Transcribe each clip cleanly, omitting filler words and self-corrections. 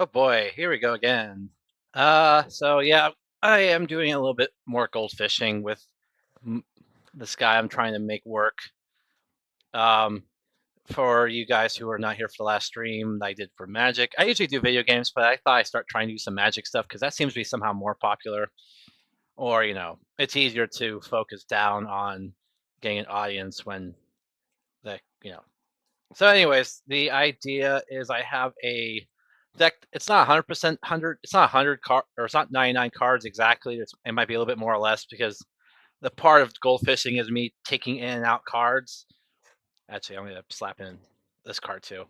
Oh boy, here we go again. So yeah, I am doing a little bit more gold fishing with m- this guy I'm trying to make work. Um, for you guys who are not here for the last stream, I did for Magic. I usually do video games, but I thought I'd start trying to do some Magic stuff because that seems to be somehow more popular. Or, it's easier to focus down on getting an audience when the. So, anyways, the idea is I have a deck. It's not 100% 100. It's not 100 or it's not 99 cards exactly. It might be a little bit more or less because the part of gold fishing is me taking in and out cards. Actually, I'm gonna slap in this card too.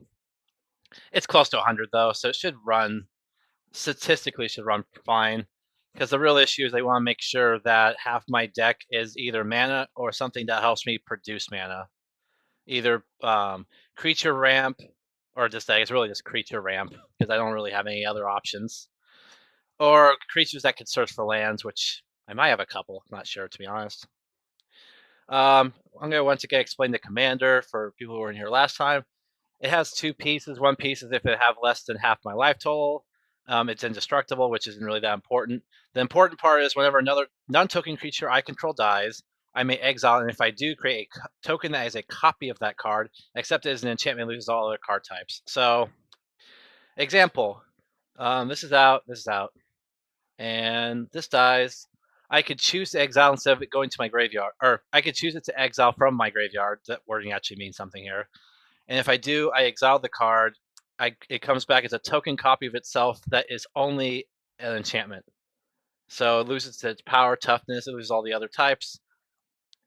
It's close to 100 though, so it should run statistically should run fine. Because the real issue is they want to make sure that half my deck is either mana or something that helps me produce mana. Either creature ramp or just that. It's really just creature ramp because I don't really have any other options. Or creatures that can search for lands, which I might have a couple. I'm not sure, to be honest. I'm going to once again explain the commander for people who were in here last time. It has two pieces. One piece is if it have less than half my life total, it's indestructible, which isn't really that important. The important part is whenever another non-token creature I control dies, I may exile, and if I do, create a token that is a copy of that card, except it is an enchantment, loses all other card types. So, example, this is out, and this dies. I could choose to exile instead of it going to my graveyard, or I could choose it to exile from my graveyard. That wording actually means something here. And if I do, I exile the card. It comes back as a token copy of itself that is only an enchantment. So it loses its power, toughness, it loses all the other types.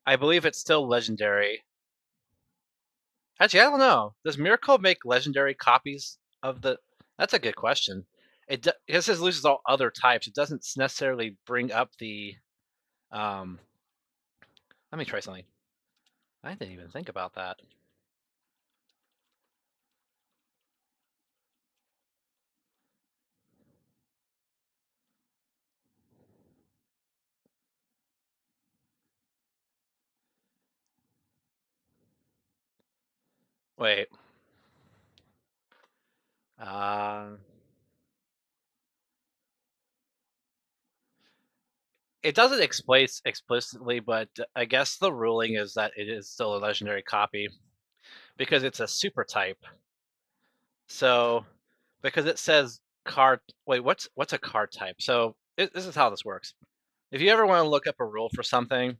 I believe it's still legendary. Actually, I don't know. Does Myrkul make legendary copies of the? That's a good question. It says loses all other types. It doesn't necessarily bring up the. Um, Let me try something. I didn't even think about that. Wait. Uh, It doesn't explain explicitly, but I guess the ruling is that it is still a legendary copy because it's a super type. So, because it says card. Wait, what's a card type? So this is how this works. If you ever want to look up a rule for something,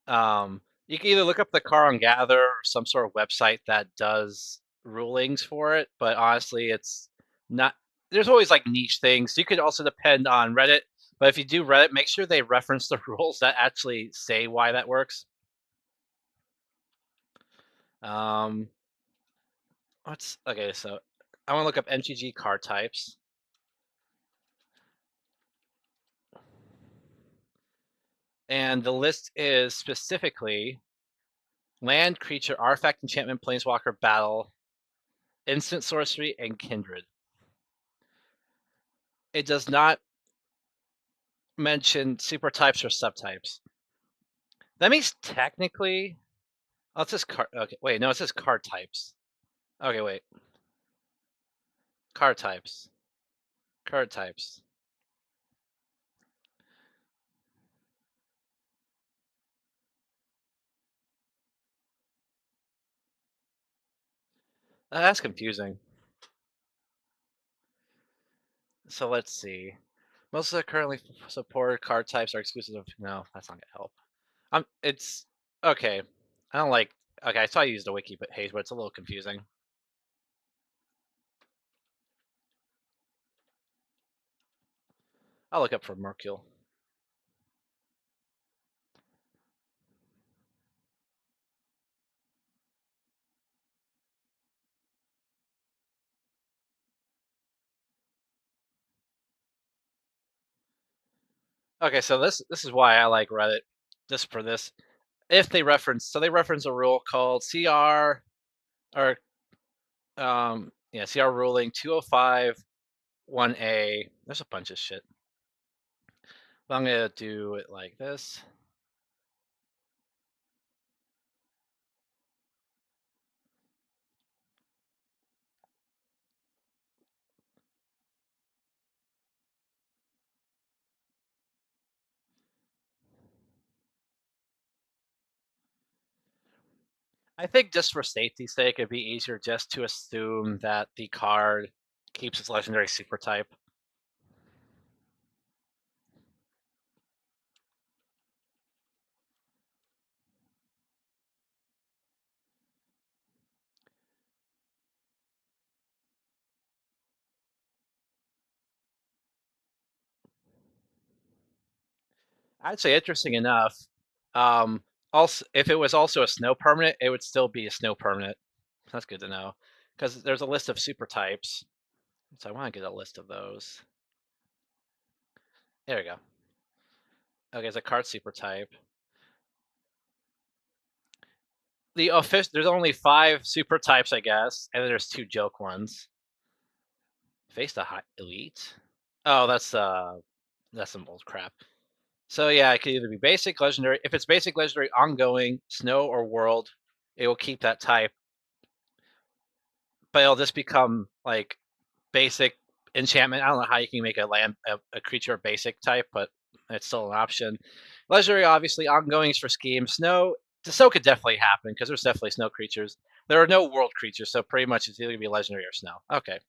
you can either look up the card on Gather or some sort of website that does rulings for it. But honestly, it's not. There's always like niche things. You could also depend on Reddit. But if you do Reddit, make sure they reference the rules that actually say why that works. Um, what's okay? So I want to look up MTG card types, and the list is specifically land, creature, artifact, enchantment, planeswalker, battle, instant sorcery, and kindred. It does not mention super types or subtypes. That means technically, oh, it says card. Okay, wait, no, it says card types. Okay, wait, card types, card types. That's confusing. So let's see. Most of the currently supported card types are exclusive of. No, that's not gonna help. It's okay. I don't like. Okay, I saw you use the wiki page, but it's a little confusing. I'll look up for Myrkul. Okay, so this is why I like Reddit. Just for this, if they reference a rule called CR or CR ruling 205 1A. There's a bunch of shit. But I'm gonna do it like this. I think just for safety's sake, it'd be easier just to assume that the card keeps its legendary super type. I'd say interesting enough. Also, if it was also a snow permanent, it would still be a snow permanent. That's good to know because there's a list of super types. So I want to get a list of those. There we go. Okay, it's a card super type. There's only 5 super types, I guess, and then there's 2 joke ones. Face the high elite. Oh, that's some old crap. So yeah, it could either be basic, legendary. If it's basic, legendary, ongoing, snow or world, it will keep that type, but it'll just become like basic enchantment. I don't know how you can make a creature a basic type, but it's still an option. Legendary, obviously, ongoings for scheme. Snow, so could definitely happen because there's definitely snow creatures. There are no world creatures, so pretty much it's either gonna be legendary or snow. Okay,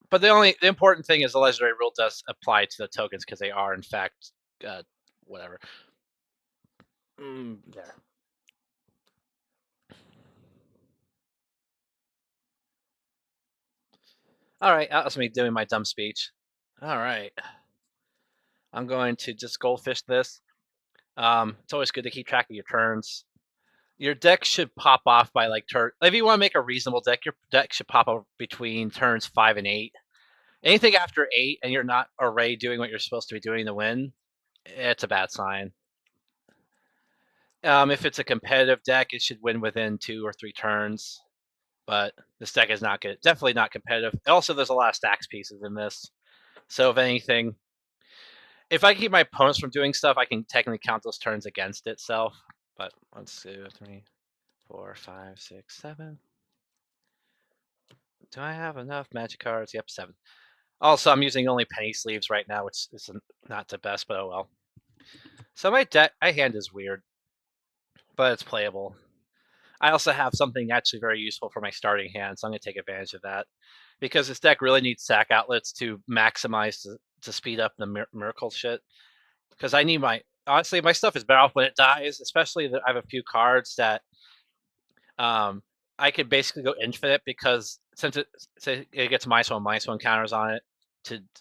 but the important thing is the legendary rule does apply to the tokens because they are in fact whatever. There. All right, that was me doing my dumb speech. All right, I'm going to just goldfish this. It's always good to keep track of your turns. Your deck should pop off by like turn. If you want to make a reasonable deck, your deck should pop up between turns 5 and 8. Anything after 8, and you're not already doing what you're supposed to be doing to win, it's a bad sign. If it's a competitive deck, it should win within 2 or 3 turns. But this deck is not good. Definitely not competitive. Also, there's a lot of stacks pieces in this. So if anything, if I keep my opponents from doing stuff, I can technically count those turns against itself. But 1, 2, 3, 4, 5, 6, 7. Do I have enough magic cards? Yep, 7. Also, I'm using only penny sleeves right now, which is not the best, but oh well. So my hand is weird, but it's playable. I also have something actually very useful for my starting hand, so I'm going to take advantage of that. Because this deck really needs sack outlets to maximize to speed up the Myrkul shit. Because I need honestly, my stuff is better off when it dies, especially that I have a few cards that um, I could basically go infinite because since it gets -1/-1 counters on it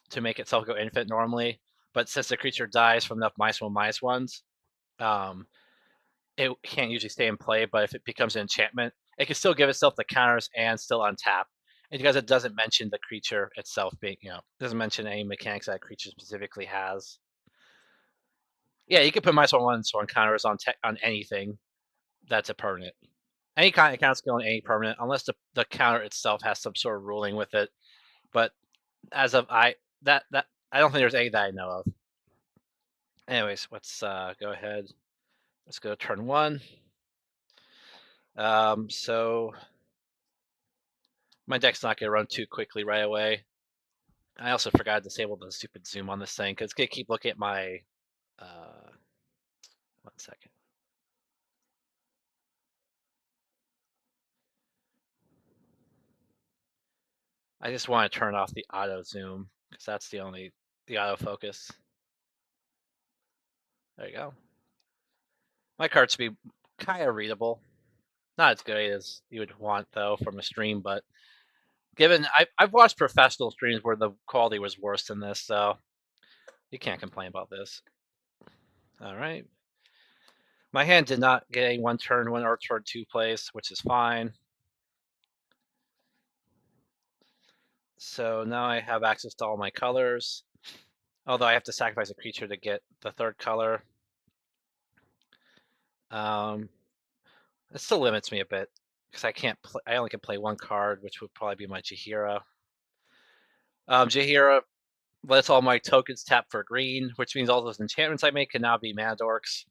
to make itself go infinite normally, but since the creature dies from enough -1/-1s, um, it can't usually stay in play. But if it becomes an enchantment, it can still give itself the counters and still untap. And because it doesn't mention the creature itself being, doesn't mention any mechanics that creature specifically has. Yeah, you can put -1/-1 counters on anything that's a permanent. Any kind of counts go on any permanent, unless the counter itself has some sort of ruling with it. But as of that I don't think there's any that I know of. Anyways, let's go ahead. Let's go turn 1. So my deck's not gonna run too quickly right away. I also forgot to disable the stupid zoom on this thing because it's gonna keep looking at my. Uh, 1 second. I just want to turn off the auto zoom because that's the auto focus. There you go. My cards should be kind of readable. Not as good as you would want though from a stream, but given I've watched professional streams where the quality was worse than this, so you can't complain about this. All right. My hand did not get a 1 or turn 2 place, which is fine. So now I have access to all my colors. Although I have to sacrifice a creature to get the 3rd color. It still limits me a bit because I only can play 1 card, which would probably be my Jaheira. Jaheira lets all my tokens tap for green, which means all those enchantments I make can now be mana dorks.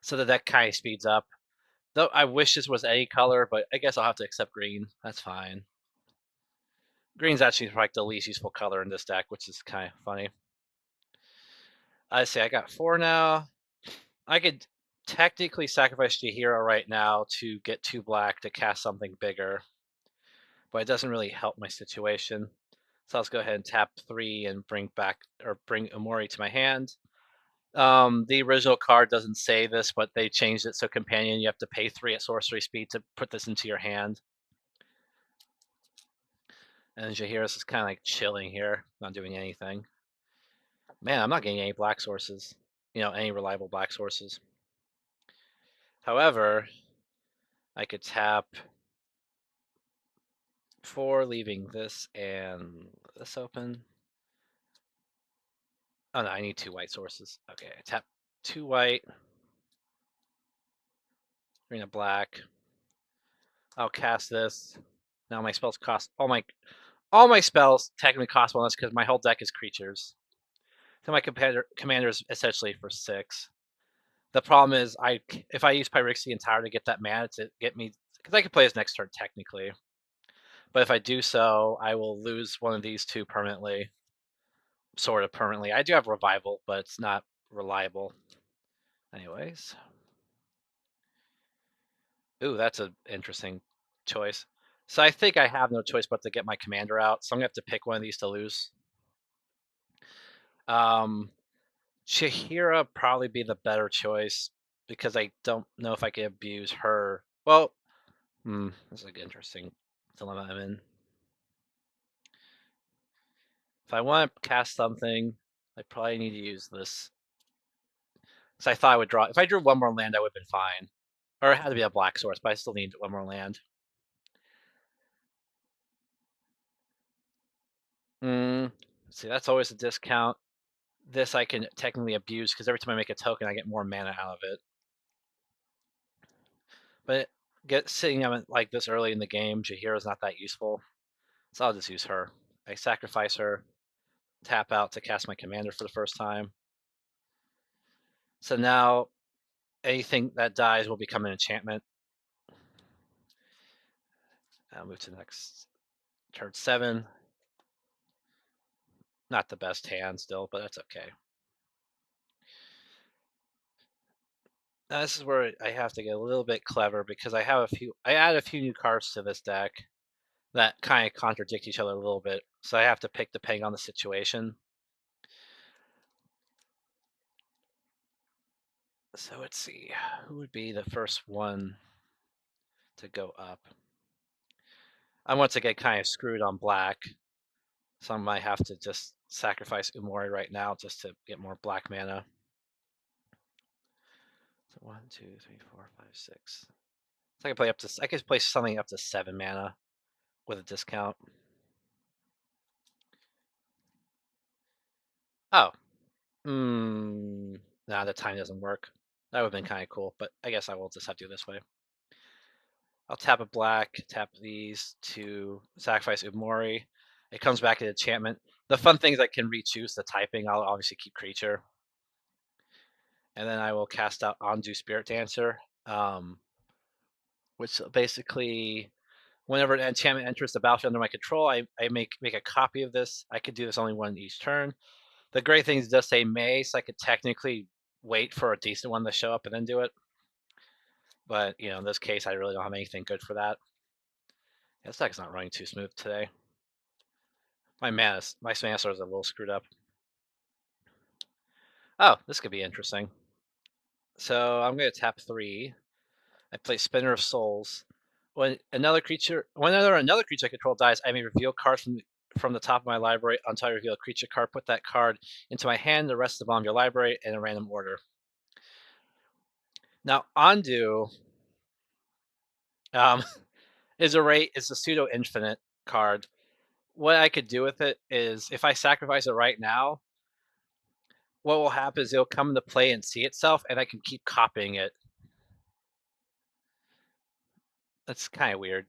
So the deck kind of speeds up. Though I wish this was any color, but I guess I'll have to accept green. That's fine. Green's actually like the least useful color in this deck, which is kind of funny. I say I got 4 now. I could technically sacrifice Jahira right now to get 2 black to cast something bigger, but it doesn't really help my situation. So let's go ahead and tap 3 and bring Umori to my hand. The original card doesn't say this, but they changed it so companion, you have to pay 3 at sorcery speed to put this into your hand. And Jahira's is kind of like chilling here, not doing anything. Man, I'm not getting any black sources. Any reliable black sources. However, I could tap 4, leaving this and this open. Oh no, I need 2 white sources. Okay, I tap 2 white, bring a black. I'll cast this. Now my spells cost all my spells technically cost 1 less because my whole deck is creatures. So my commander is essentially for 6. The problem is if I use Pyrexia Tower to get that mana to get me, because I could play his next turn technically, but if I do so, I will lose one of these 2 permanently. Sort of permanently. I do have revival, but it's not reliable. Anyways. Ooh, that's an interesting choice. So I think I have no choice but to get my commander out. So I'm gonna have to pick one of these to lose. Chihira probably be the better choice because I don't know if I can abuse her. Well, this is an interesting dilemma I'm in. If I want to cast something, I probably need to use this. So I thought I would draw. If I drew 1 more land, I would have been fine. Or it had to be a black source, but I still need 1 more land. See, that's always a discount. This I can technically abuse because every time I make a token, I get more mana out of it. But sitting on it like this early in the game, Jahira's not that useful. So I'll just use her. I sacrifice her, tap out to cast my commander for the first time. So now anything that dies will become an enchantment. I'll move to the next turn 7. Not the best hand still, but that's okay. Now this is where I have to get a little bit clever because I add a few new cards to this deck that kind of contradict each other a little bit. So I have to pick depending on the situation. So let's see, who would be the first one to go up? I want to get kind of screwed on black, so I might have to just sacrifice Umori right now just to get more black mana. So 1, 2, 3, 4, 5, 6. So I could play something up to 7 mana with a discount. Oh, nah, the time doesn't work. That would have been kind of cool, but I guess I will just have to do this way. I'll tap a black, tap these to sacrifice Umori. It comes back to enchantment. The fun thing is I can re-choose the typing. I'll obviously keep creature. And then I will cast out Undo Spirit Dancer, which basically, whenever an enchantment enters the battlefield under my control, I make a copy of this. I could do this only 1 each turn. The great thing is it does say may, so I could technically wait for a decent one to show up and then do it. But, in this case, I really don't have anything good for that. This deck's not running too smooth today. My mana source is a little screwed up. Oh, this could be interesting. So I'm going to tap 3. I play Spinner of Souls. When another creature I control dies, I may reveal cards from the top of my library until I reveal a creature card. Put that card into my hand, the rest of the bottom of your library in a random order. Now, Undo is a pseudo infinite card. What I could do with it is if I sacrifice it right now, what will happen is it'll come into play and see itself, and I can keep copying it. That's kind of weird.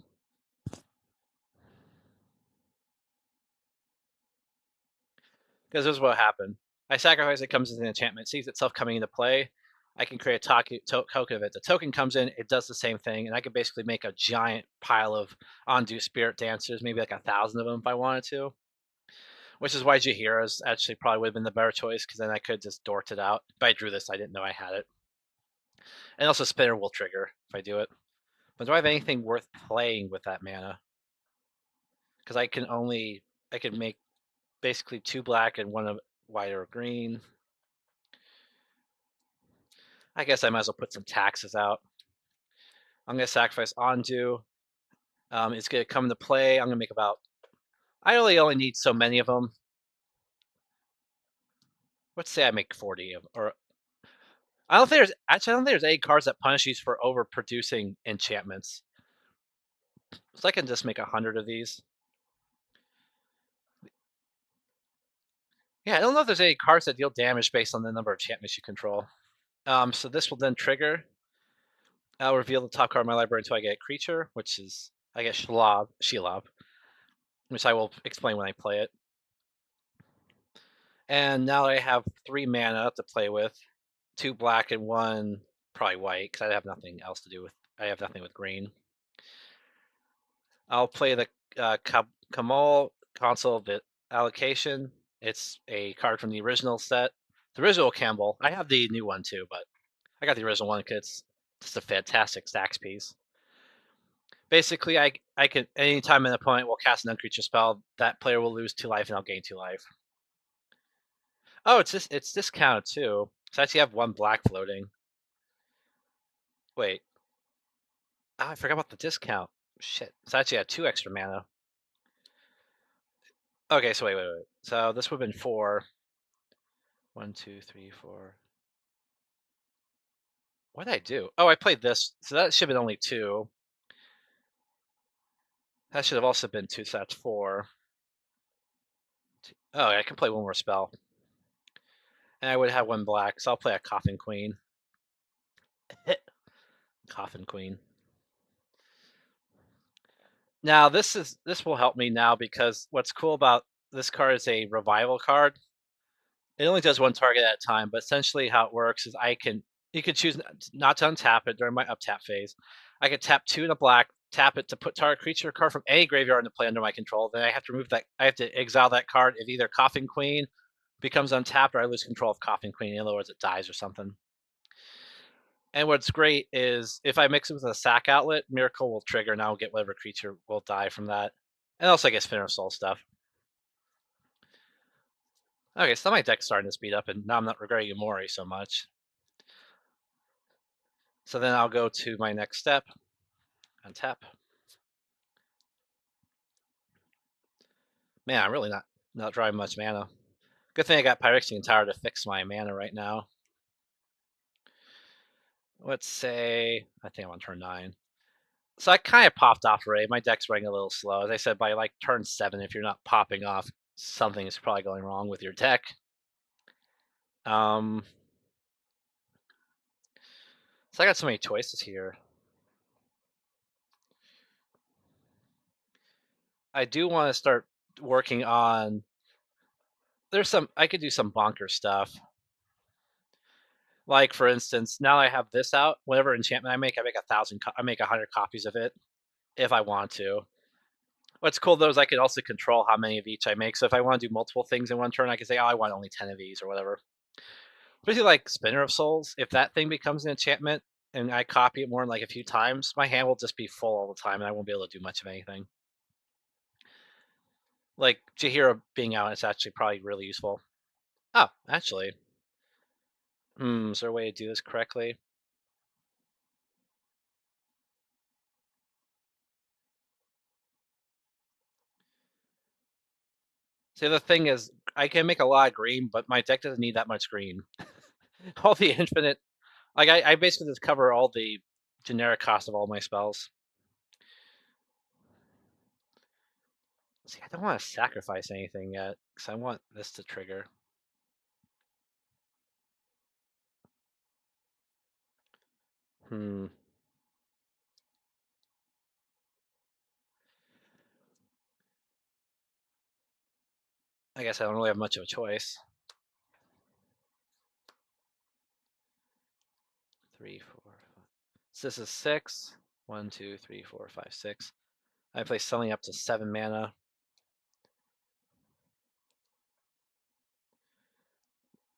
Because this is what happened. I sacrifice it, comes as an enchantment, sees itself coming into play. I can create a token of it. The token comes in, it does the same thing, and I could basically make a giant pile of Undo Spirit Dancers, maybe like 1,000 of them if I wanted to. Which is why Jahira's actually probably would have been the better choice, because then I could just dort it out. If I drew this, I didn't know I had it. And also spinner will trigger if I do it. But do I have anything worth playing with that mana? Because I can make basically 2 black and 1 of white or green. I guess I might as well put some taxes out. I'm gonna sacrifice Ondu. It's gonna come into play. I'm gonna make about. I really only need so many of them. Let's say I make 40 of, or I don't think there's actually I don't think there's any cards that punish you for overproducing enchantments. So I can just make 100 of these. Yeah, I don't know if there's any cards that deal damage based on the number of enchantments you control. So this will then trigger. I'll reveal the top card of my library until I get a creature, which is I get Shelob, which I will explain when I play it. And now I have 3 mana to play with, 2 black and 1 probably white because I have nothing else to do with. I have nothing with green. I'll play the Kamal Console of the Allocation. It's a card from the original set, the original Campbell. I have the new one too, but I got the original one because it's just a fantastic stacks piece. Basically, I can anytime an opponent will cast an uncreature spell, that player will lose 2 life and I'll gain 2 life. Oh, it's discounted too. So I actually have 1 black floating. Wait, I forgot about the discount. Shit, so I actually have 2 extra mana. Okay, so wait. So this would have been 4. 1, 2, 3, 4. What did I do? Oh, I played this. So that should have been only 2. That should have also been 2, so that's 4. Oh, I can play 1 more spell. And I would have 1 black, so I'll play a Coffin Queen. Coffin Queen. Now this will help me now because what's cool about this card is a revival card. It only does 1 target at a time, but essentially how it works is you can choose not to untap it during my uptap phase. I can tap 2 in a black, tap it to put target creature or card from any graveyard into play under my control. Then I have to remove that. I have to exile that card if either Coffin Queen becomes untapped or I lose control of Coffin Queen. In other words, it dies or something. And what's great is if I mix it with a sack outlet, Myrkul will trigger and I'll get whatever creature will die from that. And also I get Spinner of Soul stuff. Okay, so my deck's starting to speed up and now I'm not regretting Umori so much. So then I'll go to my next step, untap. Man, I'm really not drawing much mana. Good thing I got Pyrexia Tower to fix my mana right now. Let's say, I think I'm on turn 9. So I kind of popped off already. My deck's running a little slow. As I said, by like turn 7, if you're not popping off, something is probably going wrong with your deck. So I got so many choices here. I do want to start working on. I could do some bonker stuff. Like for instance, now I have this out. Whatever enchantment I make 1,000. I make 100 copies of it if I want to. What's cool though is I can also control how many of each I make. So if I want to do multiple things in one turn, I can say, oh, I want only 10 of these or whatever. Especially like Spinner of Souls. If that thing becomes an enchantment and I copy it more than like a few times, my hand will just be full all the time and I won't be able to do much of anything. Like Jahira being out is actually probably really useful. Oh, actually. Is there a way to do this correctly? See, the thing is, I can make a lot of green, but my deck doesn't need that much green. All the infinite, like I basically just cover all the generic cost of all my spells. See, I don't want to sacrifice anything yet, because I want this to trigger. Hmm. I guess I don't really have much of a choice. 3, 4, 5. So this is 6. 1, 2, 3, 4, 5, 6. I play something up to 7 mana.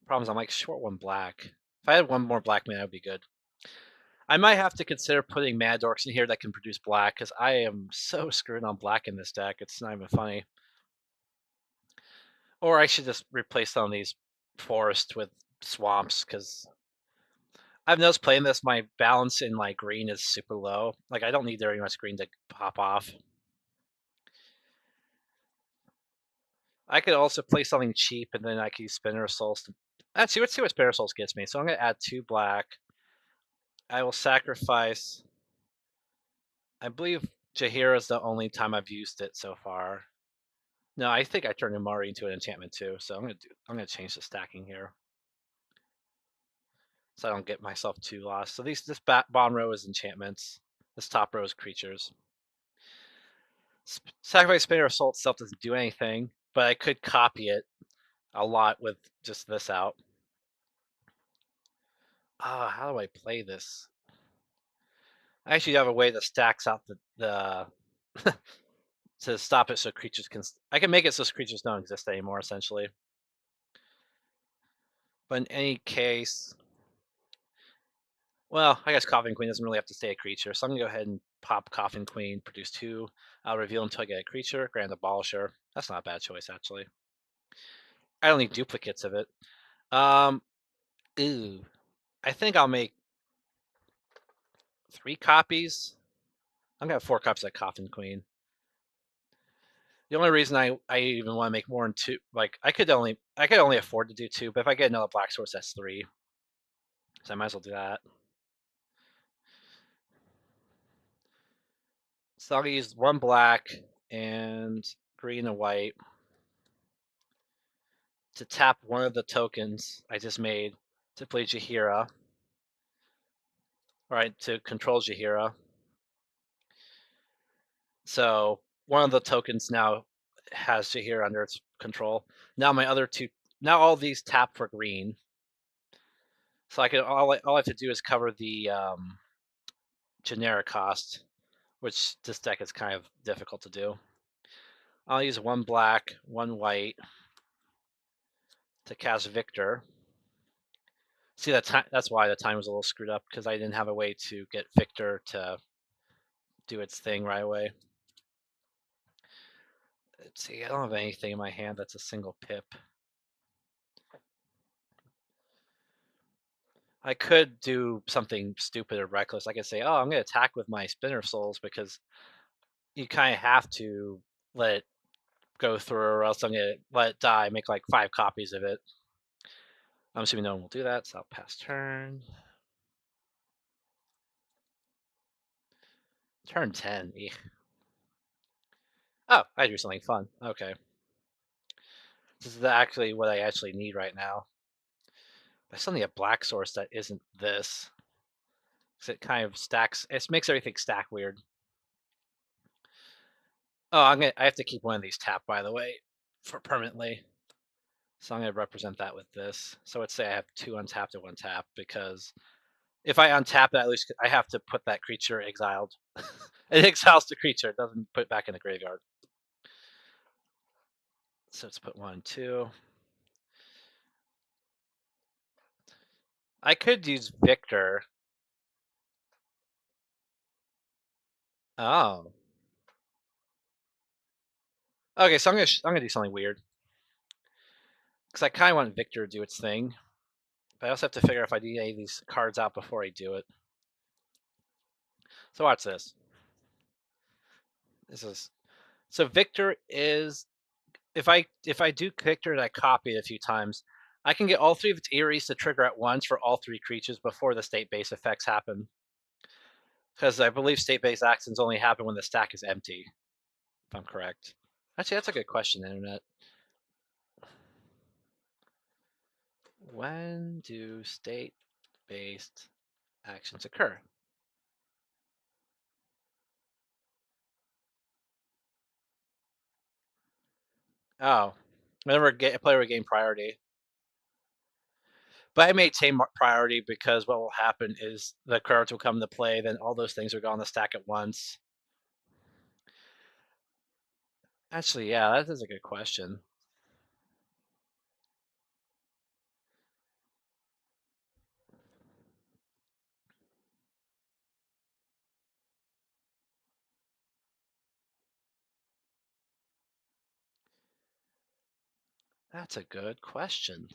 Problem is I'm like short 1 black. If I had 1 more black mana, that would be good. I might have to consider putting Mad Dorks in here that can produce black because I am so screwed on black in this deck. It's not even funny. Or I should just replace some of these forests with swamps because I've noticed playing this, my balance in like green is super low. Like I don't need very much green to pop off. I could also play something cheap and then I could use Spinner Souls to actually let's see what Spinner Souls gets me. So I'm gonna add 2 black. I will sacrifice I believe Jahira is the only time I've used it so far. No, I think I turned Umori into an enchantment too, so I'm gonna change the stacking here. So I don't get myself too lost. So this bottom row is enchantments. This top row is creatures. Sacrifice Spinner Assault itself doesn't do anything, but I could copy it a lot with just this out. How do I play this? I actually have a way that stacks out the to stop it so creatures can. I can make it so creatures don't exist anymore, essentially. But in any case, well, I guess Coffin Queen doesn't really have to stay a creature, so I'm gonna go ahead and pop Coffin Queen, produce 2. I'll reveal until I get a creature, Grand Abolisher. That's not a bad choice, actually. I don't need duplicates of it. Um, ooh, I think I'll make 3 copies. I'm gonna have 4 copies of Coffin Queen. The only reason I even want to make more than 2, like I could only afford to do 2, but if I get another black source, that's 3. So I might as well do that. So I'll use 1 black and green and white to tap one of the tokens I just made to play Jaheira. Right, to control Jaheira. So one of the tokens now has Jaheira under its control. Now my other 2, now all these tap for green. So I can all I have to do is cover the generic cost, which this deck is kind of difficult to do. I'll use 1 black, 1 white to cast Victor. See, that's why the time was a little screwed up, because I didn't have a way to get Victor to do its thing right away. Let's see, I don't have anything in my hand that's a single pip. I could do something stupid or reckless. I could say, oh, I'm going to attack with my Spinner Souls, because you kind of have to let it go through, or else I'm going to let it die, make like 5 copies of it. I'm assuming no one will do that, so I'll pass turn. Turn 10. Eek. Oh, I do something fun. Okay. This is actually what I actually need right now. There's suddenly a black source that isn't this. Because it kind of stacks. It makes everything stack weird. Oh, I have to keep one of these tapped, by the way, for permanently. So I'm going to represent that with this. So let's say I have 2 untapped and 1 tap, because if I untap it, at least I have to put that creature exiled. It exiles the creature. It doesn't put it back in the graveyard. So let's put 1, 2. I could use Victor. Oh. Okay, so I'm gonna do something weird. Because I kind of want Victor to do its thing. But I also have to figure if I need any of these cards out before I do it. So watch this. So Victor is, if I do Victor and I copy it a few times, I can get all 3 of its Eries to trigger at once for all 3 creatures before the state-based effects happen. Because I believe state-based actions only happen when the stack is empty, if I'm correct. Actually, that's a good question, Internet. When do state-based actions occur? Oh, whenever a player would gain priority. But I maintain priority, because what will happen is the cards will come into play, then all those things are going to stack at once. Actually, yeah, that is a good question. That's a good question.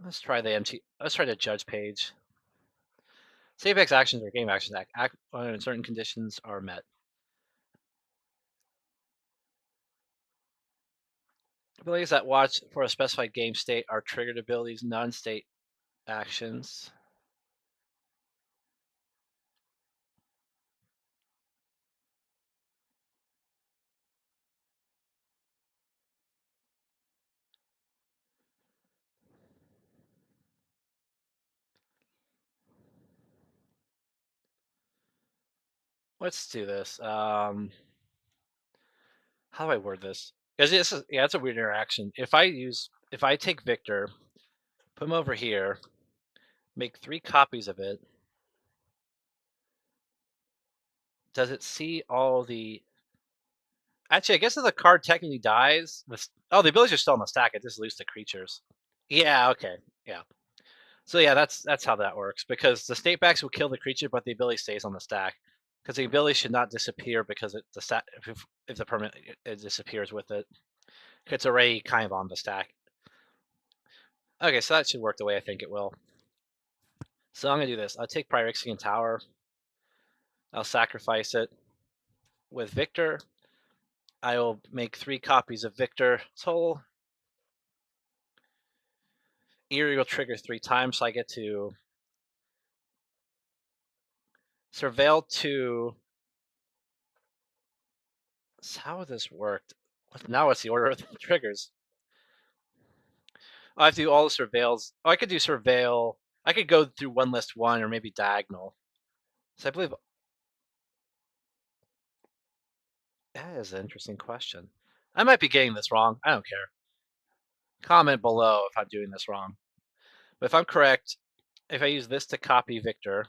Let's try the MT. Let's try the judge page. Save X actions or game actions act when certain conditions are met. Abilities that watch for a specified game state are triggered abilities, non-state actions. Let's do this. How do I word this? Because this is yeah, it's a weird interaction. If I take Victor, put him over here, make 3 copies of it, does it see all the? Actually, I guess if the card technically dies, the abilities are still on the stack. It just loses the creatures. Yeah. Okay. Yeah. So yeah, that's how that works. Because the state backs will kill the creature, but the ability stays on the stack. Because the ability should not disappear because the stat if the permanent it disappears with it. It's already kind of on the stack. Okay, so that should work the way I think it will. So I'm gonna do this. I'll take Pyrexian Tower. I'll sacrifice it with Victor. I will make 3 copies of Victor total. Eerie will trigger 3 times, so I get to surveil to. How would this work? Now what's the order of the triggers? I have to do all the surveils. Oh, I could do surveil. I could go through one list one or maybe diagonal. So I believe that is an interesting question. I might be getting this wrong. I don't care. Comment below if I'm doing this wrong. But if I'm correct, if I use this to copy Victor,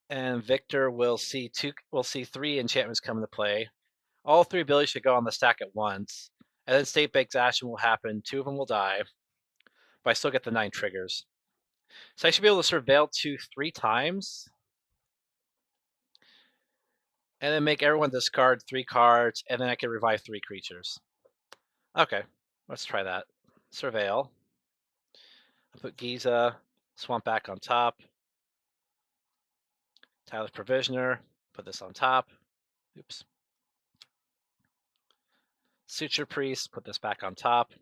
and Victor will see 3 enchantments come into play. All 3 abilities should go on the stack at once, and then state baked action will happen. 2 of them will die, but I still get the 9 triggers. So I should be able to surveil 2 3 times, and then make everyone discard 3 cards, and then I can revive 3 creatures. Okay, let's try that. Surveil. I'll put Giza, Swamp back on top. Tyler's Provisioner, put this on top. Oops. Suture Priest, put this back on top.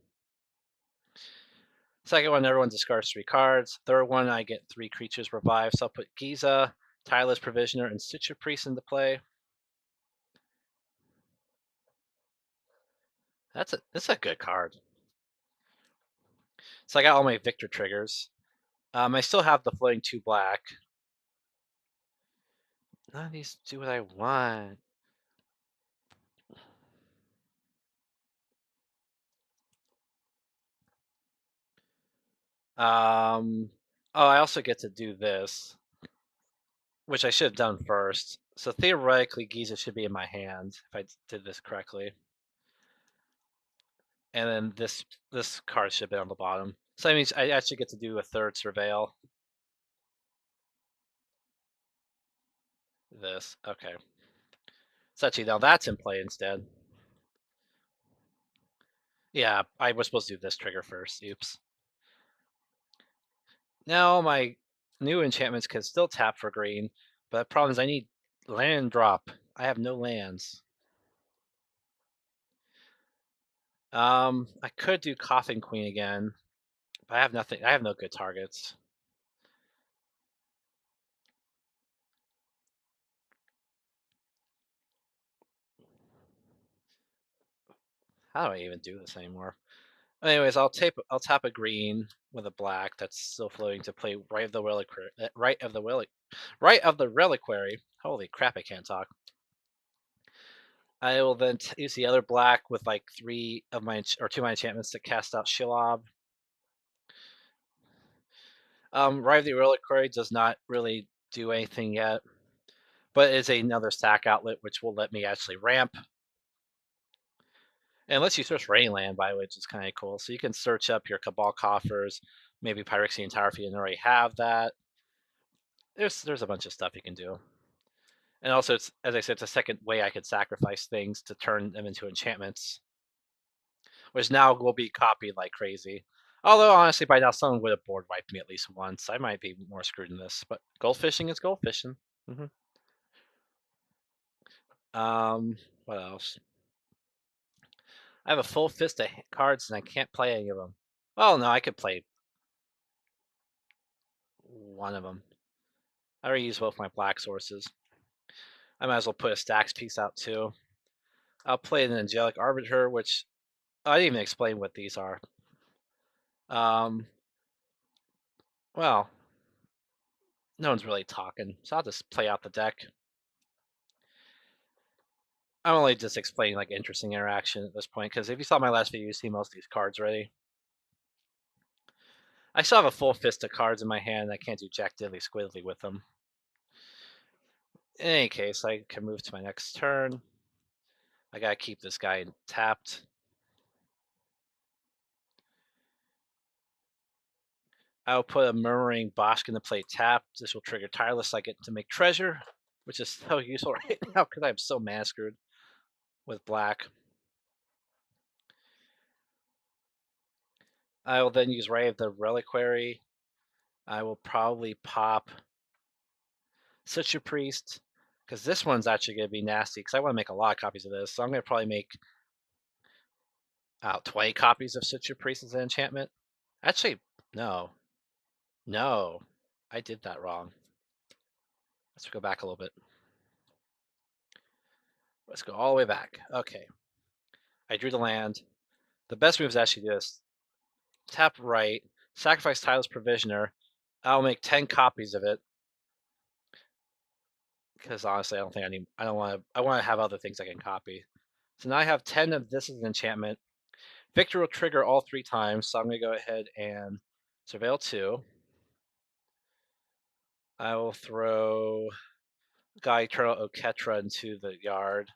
Second one, everyone discards 3 cards. Third one, I get 3 creatures revived. So I'll put Giza, Tireless Provisioner, and Suture Priest into play. That's a good card. So I got all my Victor triggers. I still have the floating 2 black. None of these do what I want. Oh, I also get to do this, which I should have done first. So theoretically, Giza should be in my hand if I did this correctly. And then this card should have been on the bottom. So that means I actually get to do a third surveil. This, okay. So actually now that's in play instead. Yeah, I was supposed to do this trigger first. Oops. Now my new enchantments can still tap for green, but the problem is I need land drop. I have no lands. I could do Coughing Queen again, but I have nothing. I have no good targets. How do I even do this anymore? Anyways, I'll tap a green with a black that's still floating to play right of the reliquary. Right of the reliquary. Holy crap! I can't talk. I will then use the other black with like 2 of my enchantments to cast out Shelob. Right of the reliquary does not really do anything yet, but it's another stack outlet which will let me actually ramp. And lets you search rain land, by which is kind of cool. So you can search up your Cabal coffers, maybe Pyrexian Tower if you didn't already have that. There's a bunch of stuff you can do. And also, it's as I said, it's a second way I could sacrifice things to turn them into enchantments, which now will be copied like crazy. Although honestly, by now someone would have board wiped me at least once. I might be more screwed in this, but goldfishing is goldfishing. hmm what else? I have a full fist of cards and I can't play any of them. Well, no, I could play one of them. I already used both my black sources. I might as well put a stacks piece out too. I'll play an angelic arbiter, which I didn't even explain what these are. Um, well, no one's really talking, so I'll just play out the deck. I'm only just explaining like interesting interaction at this point, because if you saw my last video, you see most of these cards already. I still have a full fist of cards in my hand, and I can't do jack diddly squiddly with them. In any case, I can move to my next turn. I gotta keep this guy tapped. I'll put a murmuring Bosch into play tapped. This will trigger tireless. I get to make treasure, which is so useful right now because I'm so massacred with black. I will then use Ray of the Reliquary. I will probably pop Such a Priest, because this one's actually going to be nasty, because I want to make a lot of copies of this. So I'm going to probably make 20 copies of Such a Priest as an enchantment. Actually, no. No. I did that wrong. Let's go back a little bit. Let's go all the way back. Okay. I drew the land. The best move is actually this. Tap right, sacrifice Tiles Provisioner. I'll make 10 copies of it. Because honestly, I don't think I need. I don't want to. I want to have other things I can copy. So now I have 10 of this as an enchantment. Victor will trigger all 3 times, so I'm going to go ahead and Surveil 2. I will throw Guy Eternal Oketra into the yard.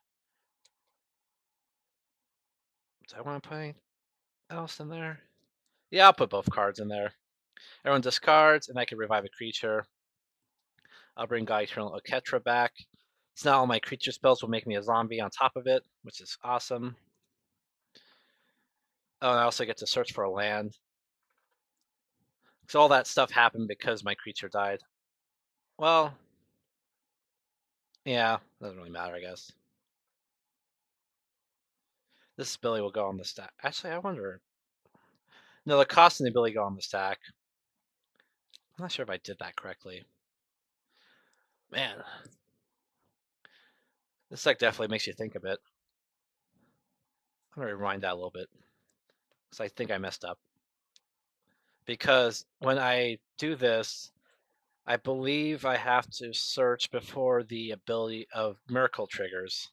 Do I want to put anything else in there? Yeah, I'll put both cards in there. Everyone discards, and I can revive a creature. I'll bring Guy Eternal Oketra back. So now all my creature spells will make me a zombie on top of it, which is awesome. Oh, and I also get to search for a land. So all that stuff happened because my creature died. Well, yeah, doesn't really matter, I guess. This ability will go on the stack. Actually, I wonder. No, the cost and the ability go on the stack. I'm not sure if I did that correctly. Man, this deck definitely makes you think a bit. I'm gonna rewind that a little bit because I think I messed up. Because when I do this, I believe I have to search before the ability of Myrkul triggers.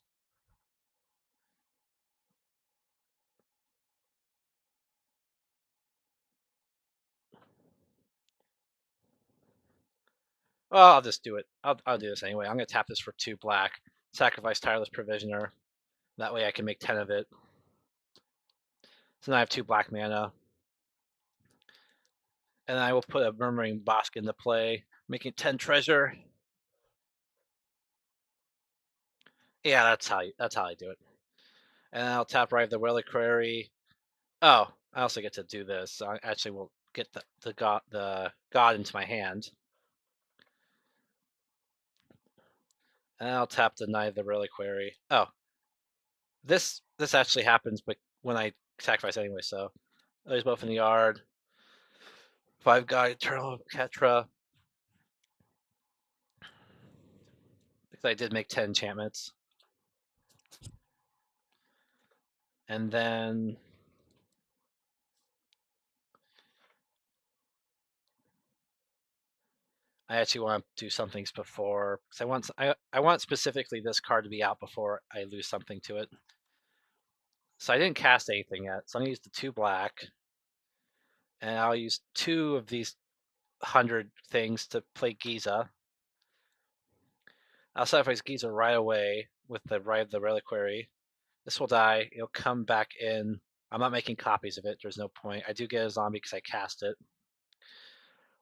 Well, I'll just do it. I'll do this anyway. I'm gonna tap this for 2 black, sacrifice Tireless Provisioner. That way I can make 10 of it. So now I have 2 black mana. And I will put a Murmuring Bosk into play, making 10 treasure. Yeah, that's how I do it. And I'll tap right the Reliquary. Oh, I also get to do this. So I actually will get the god into my hand. And I'll tap the Knight of the Reliquary. Oh, this actually happens, but when I sacrifice anyway. So those both in the yard. 5 guy Eternal Ketra. Because I did make 10 enchantments. And then I actually want to do some things before, because I want specifically this card to be out before I lose something to it. So I didn't cast anything yet. So I'm gonna use the 2 black, and I'll use 2 of these 100 things to play Giza. I'll sacrifice Giza right away with the right of the Reliquary. This will die. It'll come back in. I'm not making copies of it. There's no point. I do get a zombie because I cast it.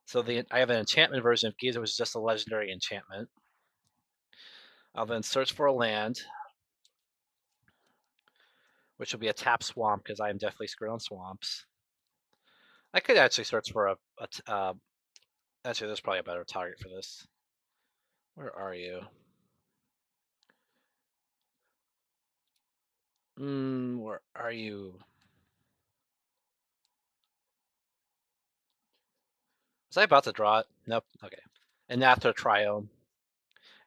So I have an enchantment version of Giza, which is just a legendary enchantment. I'll then search for a land, which will be a tap swamp because I am definitely screwed on swamps. I could actually search for actually, there's probably a better target for this. Where are you? Where are you? Was I about to draw it? Nope. Okay. And after Triome,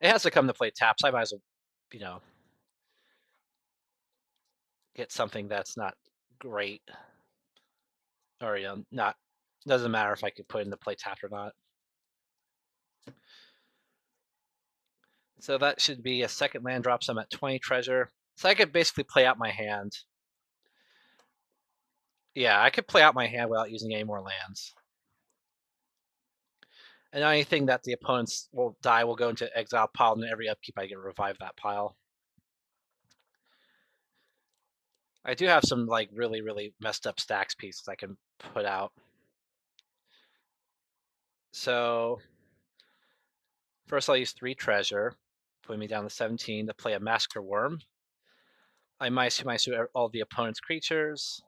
it has to come to play taps. I might as well, you know, get something that's not great, or not. Doesn't matter if I could put into play tapped or not. So that should be a second land drop. So I'm at 20 treasure. So I could basically play out my hand. Yeah, I could play out my hand without using any more lands. And anything that the opponents will die will go into exile pile, and every upkeep I get revive that pile. I do have some like really messed up stacks pieces I can put out. So first I'll use 3 treasure, putting me down to 17 to play a Massacre Worm. I minus all the opponent's creatures.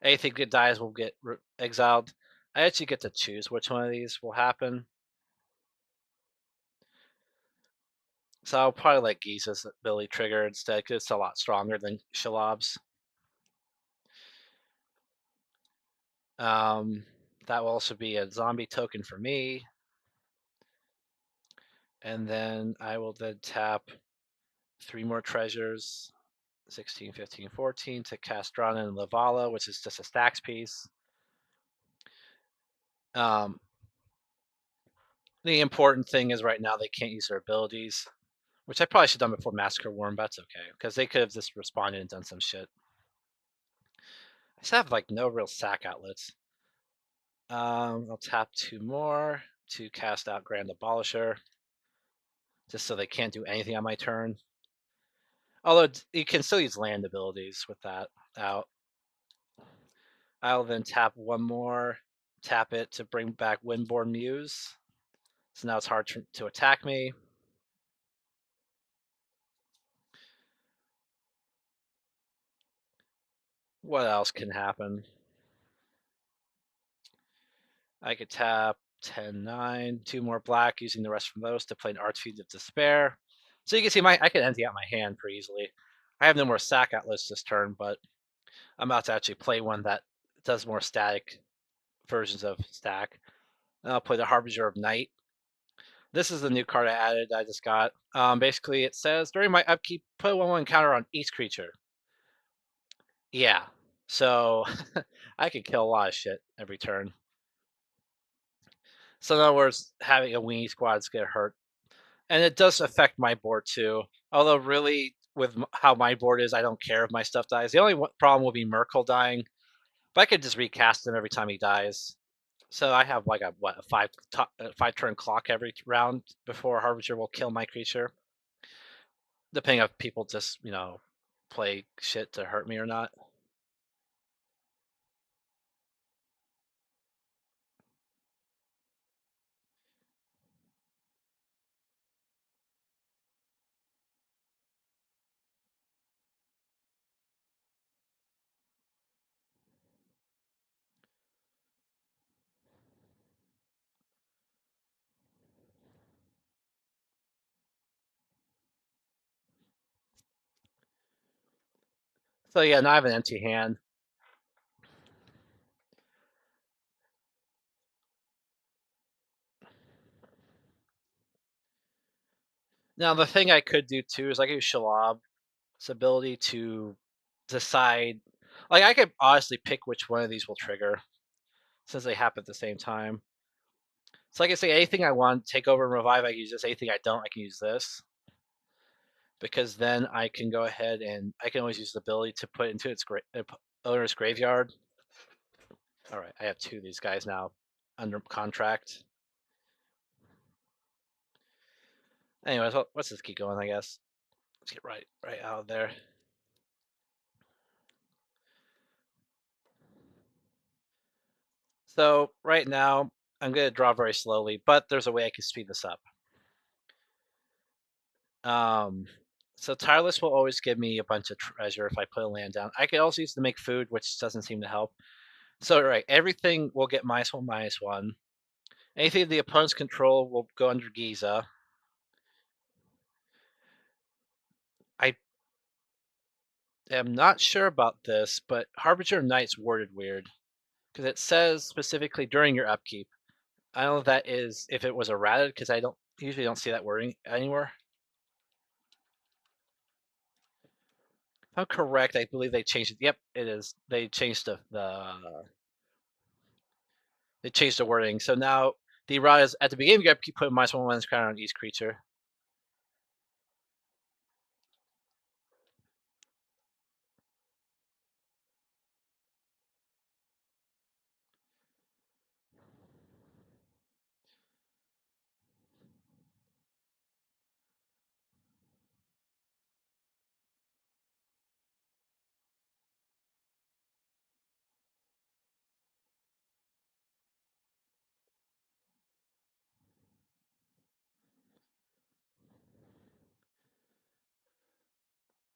Anything that dies will get exiled. I actually get to choose which one of these will happen. So I'll probably let Giza's ability trigger instead because it's a lot stronger than Shalab's. That will also be a zombie token for me. And then I will then tap 3 more treasures, 16, 15, 14, to cast Drana and Lavala, which is just a stacks piece. Um, the important thing is right now they can't use their abilities, which I probably should have done before Massacre Worm, but that's okay, because they could have just responded and done some shit. I just have like no real sack outlets. I'll tap 2 more to cast out Grand Abolisher, just so they can't do anything on my turn. Although you can still use land abilities with that out. I'll then tap 1 more, tap it to bring back Windborn Muse. So now it's hard to attack me. What else can happen? I could tap 10, 9, 2 more black, using the rest from those to play an Archfiend of Despair. So you can see I can empty out my hand pretty easily. I have no more sack outlets this turn, but I'm about to actually play one that does more static versions of stack. And I'll play the Harbinger of Night. This is the new card I added. I just got. Basically, it says during my upkeep, put 1/1 counter on each creature. Yeah, so I could kill a lot of shit every turn. So in other words, having a weenie squads get hurt, and it does affect my board too. Although really, with how my board is, I don't care if my stuff dies. The only problem will be Myrkul dying, but I could just recast him every time he dies. So I have like a 5 turn clock every round before Harbinger will kill my creature, depending if people just play shit to hurt me or not. So yeah, now I have an empty hand. Now the thing I could do too is I could use Shalab's ability to decide. Like I could honestly pick which one of these will trigger, since they happen at the same time. So like I say, anything I want, take over and revive, I can use this. Anything I don't, I can use this. Because then I can go ahead and I can always use the ability to put into its owner's graveyard. All right, I have 2 of these guys now under contract. Anyways, let's just keep going, I guess. Let's get right out of there. So right now, I'm going to draw very slowly, but there's a way I can speed this up. Um, so tireless will always give me a bunch of treasure if I put a land down. I could also use to make food, which doesn't seem to help. So right, everything will get -1, -1. Anything the opponent's control will go under Giza. I am not sure about this, but Harbinger of Night's worded weird because it says specifically during your upkeep. I don't know if that is if it was errated because I don't usually don't see that wording anywhere. If I'm correct, I believe they changed it. Yep, it is. They changed the wording. So now the errata is at the beginning. You got to keep putting -1 crown on each creature.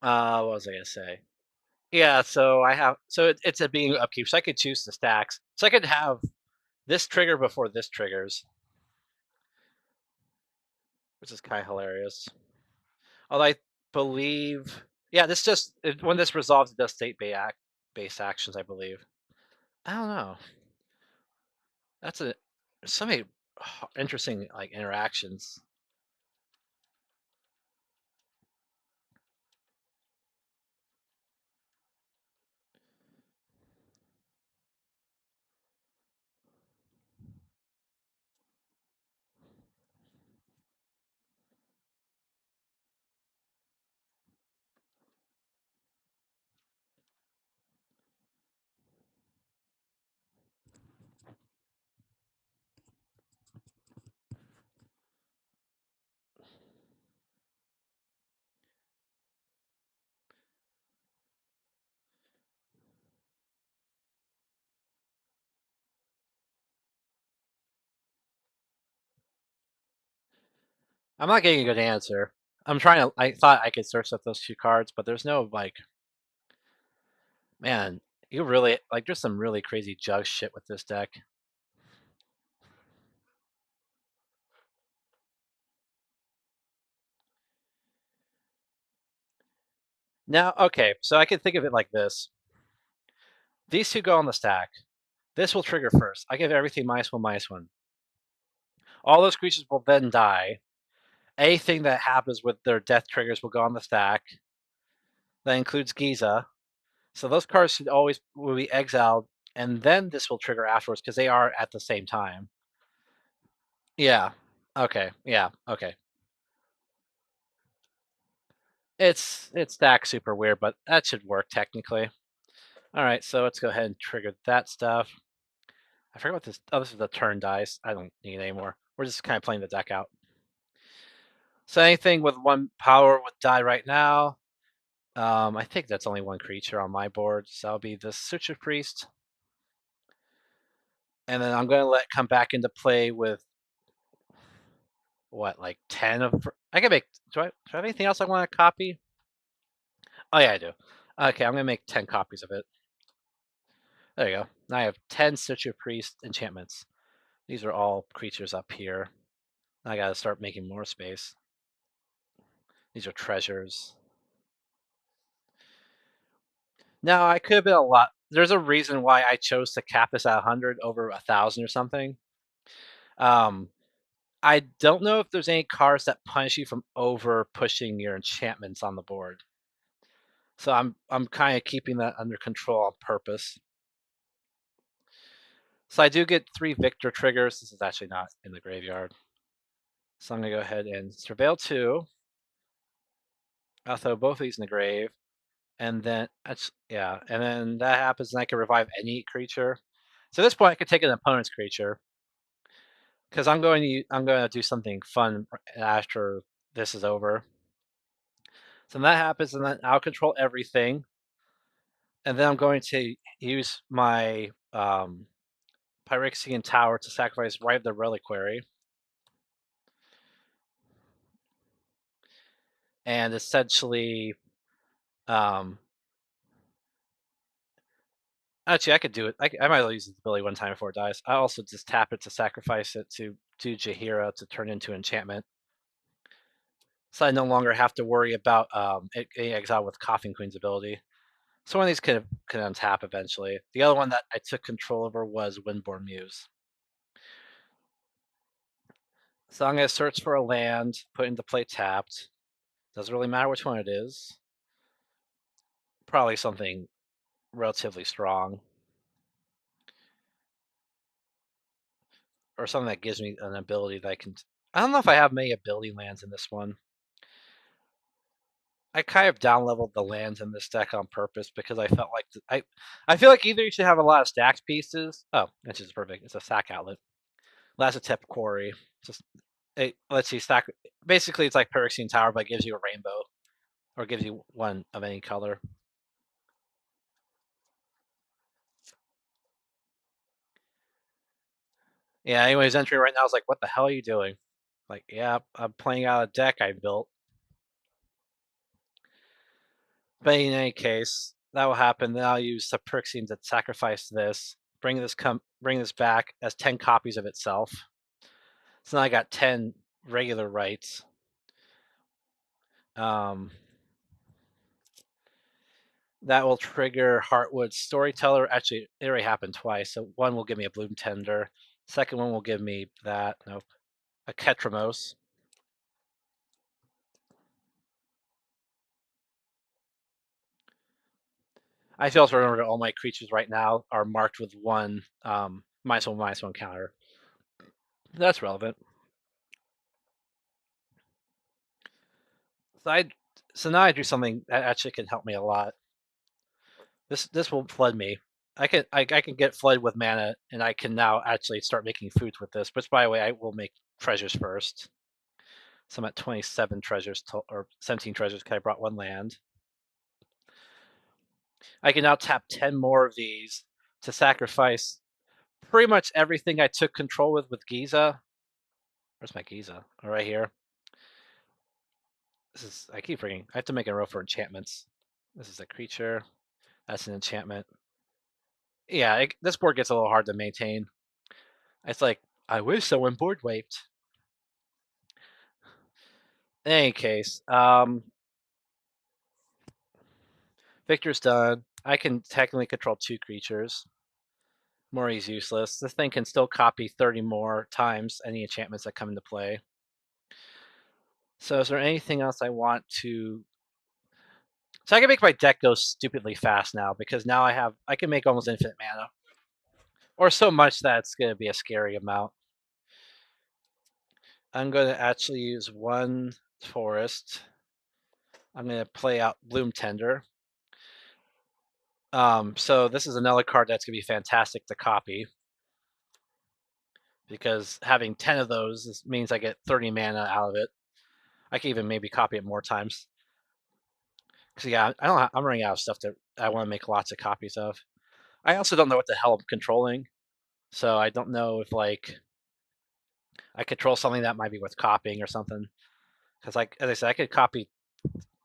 What was I gonna say? Yeah, so I have it's a being upkeep, so I could choose the stacks. So I could have this trigger before this triggers, which is kind of hilarious. Although I believe, yeah, when this resolves, it does based actions, I believe. I don't know. That's a so many interesting like interactions. I'm not getting a good answer. I'm trying to. I thought I could search up those two cards, but there's no like, man, you really like. There's some really crazy jug shit with this deck. Now, okay, so I can think of it like this: these two go on the stack. This will trigger first. I give everything -1, -1. All those creatures will then die. Anything that happens with their death triggers will go on the stack. That includes Giza. So those cards should always will be exiled, and then this will trigger afterwards because they are at the same time. Yeah. Okay. Yeah. Okay. It's stacked super weird, but that should work technically. All right, so let's go ahead and trigger that stuff. I forget what this. Oh, this is the turn dice. I don't need it anymore. We're just kind of playing the deck out. So anything with 1 power would die right now. I think that's only one creature on my board, so that'll be the Suture Priest. And then I'm going to let it come back into play with what, like 10 of. I can make. Do I have anything else I want to copy? Oh yeah, I do. Okay, I'm going to make 10 copies of it. There you go. Now I have 10 Suture Priest enchantments. These are all creatures up here. I got to start making more space. These are treasures. Now I could have been a lot. There's a reason why I chose to cap this at 100 over 1,000 or something. Um, I don't know if there's any cards that punish you from over pushing your enchantments on the board. So I'm kind of keeping that under control on purpose. So I do get 3 Victor triggers. This is actually not in the graveyard. So I'm gonna go ahead and Surveil 2. I'll throw both of these in the grave. And then that's yeah, and then that happens and I can revive any creature. So at this point I could take an opponent's creature. Because I'm going to do something fun after this is over. So that happens, and then I'll control everything, and then I'm going to use my Pyrexian Tower to sacrifice right of the Reliquary. and essentially, um, actually, I could do it. I might as well use this ability one time before it dies. I also just tap it to sacrifice it to Jahira to turn into enchantment. So I no longer have to worry about it getting exiled with Coughing Queen's ability. So one of these can untap eventually. The other one that I took control over was Windborn Muse. So I'm going to search for a land, put into play tapped. Doesn't really matter which one it is. Probably something relatively strong. Or something that gives me an ability that I can... I don't know if I have many ability lands in this one. I kind of down-leveled the lands in this deck on purpose because I felt like... I feel like either you should have a lot of stacked pieces... Oh, that's just perfect. It's a sack outlet. Lazatep Quarry. Just... It lets you stack... Basically, it's like Pyrexene Tower, but it gives you a rainbow. Or gives you one of any color. Yeah, anyone who's entering right now is like, what the hell are you doing? Like, yeah, I'm playing out a deck I built. But in any case, that will happen. Then I'll use Subpyrexian to sacrifice this, bring this back as 10 copies of itself. So now I got 10 regular rights. That will trigger Heartwood's Storyteller. Actually, it already happened twice. So one will give me a Bloom Tender. Second one will give me that. Nope. A Ketramos. I should also remember that all my creatures right now are marked with one -1/-1 counter. That's relevant. So so now I do something that actually can help me a lot. This will flood me. I can get flooded with mana, and I can now actually start making foods with this. Which, by the way, I will make treasures first. So I'm at 27 treasures or 17 treasures because I brought one land. I can now tap 10 more of these to sacrifice pretty much everything I took control with Giza. Where's my Giza? Oh, right here. I keep forgetting. I have to make a row for enchantments. This is a creature. That's an enchantment. Yeah, this board gets a little hard to maintain. It's like, I wish someone board wiped. In any case, Victor's done. I can technically control 2 creatures. Mori's useless. This thing can still copy 30 more times any enchantments that come into play. So is there anything else I want to... So I can make my deck go stupidly fast now, because now I can make almost infinite mana. Or so much that it's going to be a scary amount. I'm going to actually use one forest. I'm going to play out Bloom Tender. So this is another card that's going to be fantastic to copy, because having 10 of those means I get 30 mana out of it. I can even maybe copy it more times. Because yeah, I'm running out of stuff that I want to make lots of copies of. I also don't know what the hell I'm controlling, so I don't know if like I control something that might be worth copying or something. Because like as I said, I could copy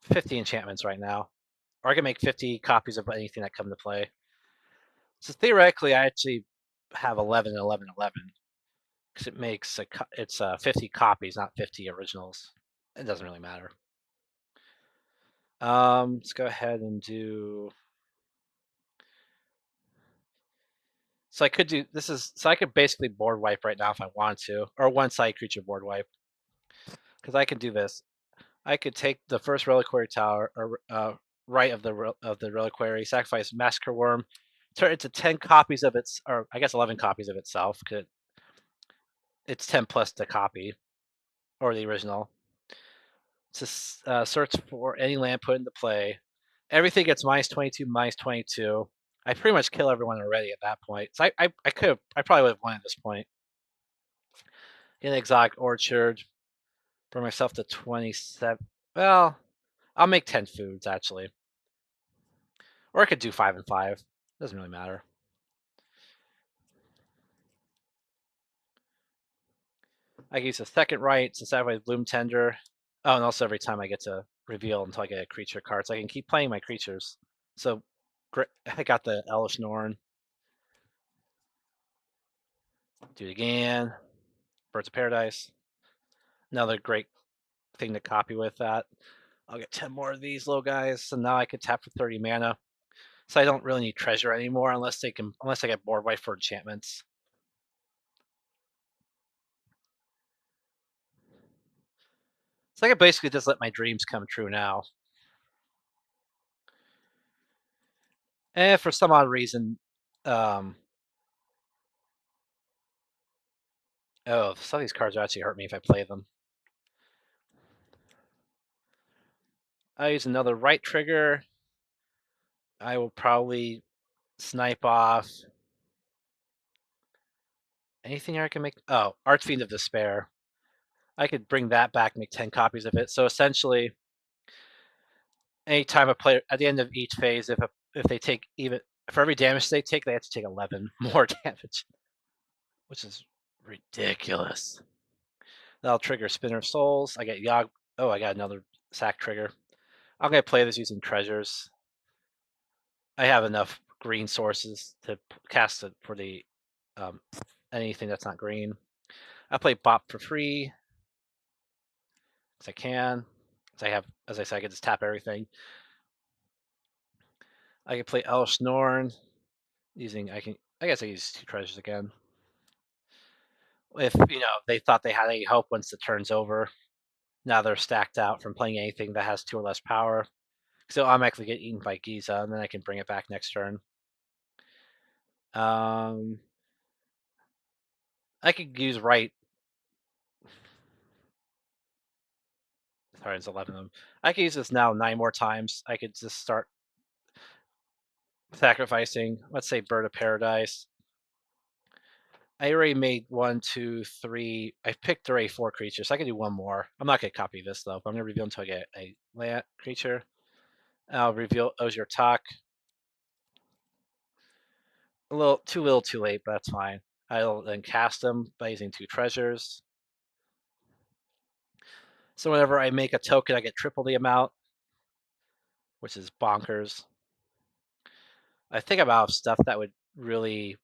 50 enchantments right now, or I can make 50 copies of anything that come to play. So theoretically, I actually have 11 and 11 11, because it makes it's 50 copies, not 50 originals. It doesn't really matter. Let's go ahead and do... So I could do so I could basically board wipe right now if I wanted to, or one side creature board wipe, because I can do this. I could take the first reliquary tower, or right of the reliquary, sacrifice Massacre Worm, turn it to 10 copies of its, or I guess 11 copies of itself, because it's 10 plus the copy, or the original. To search for any land put into play. Everything gets -22, -22. I pretty much kill everyone already at that point. So I probably would have won at this point. In Exotic Orchard, bring myself to 27. Well, I'll make 10 foods actually. Or I could do 5 and 5. Doesn't really matter. I can use the second right to sacrifice Bloom Tender. Oh, and also every time I get to reveal until I get a creature card, so I can keep playing my creatures. So, great. I got the Elvish Norn. Do it again. Birds of Paradise. Another great thing to copy with that. I'll get 10 more of these little guys, so now I can tap for 30 mana. So I don't really need treasure anymore unless I get board wipe for enchantments. So I can basically just let my dreams come true now. And for some odd reason, oh, some of these cards will actually hurt me if I play them. I use another right trigger. I will probably snipe off anything I can make. Oh, Archfiend of Despair. I could bring that back, make 10 copies of it. So essentially, anytime a player at the end of each phase, if they take even for every damage they take, they have to take 11 more damage, which is ridiculous. That'll trigger Spinner of Souls. I get Yog. Oh, I got another sack trigger. I'm gonna play this using treasures. I have enough green sources to cast it for the anything that's not green. I play Bop for free as I can. As I have, as I said, I can just tap everything. I can play Elvish Norn using. I guess I use 2 treasures again. If they thought they had any hope once the turn's over, now they're stacked out from playing anything that has 2 or less power. So I'm actually get eaten by Giza, and then I can bring it back next turn. I could use right. Sorry, it's 11 of them. I could use this now 9 more times. I could just start sacrificing, let's say, Bird of Paradise. I already made 1, 2, 3. I picked already 4 creatures. So I can do 1 more. I'm not going to copy this, though. But I'm going to reveal until I get a land creature. I'll reveal Osier Talk. Too little too late, but that's fine. I'll then cast them by using 2 treasures. So whenever I make a token, I get triple the amount, which is bonkers. I think I'm out of stuff that would really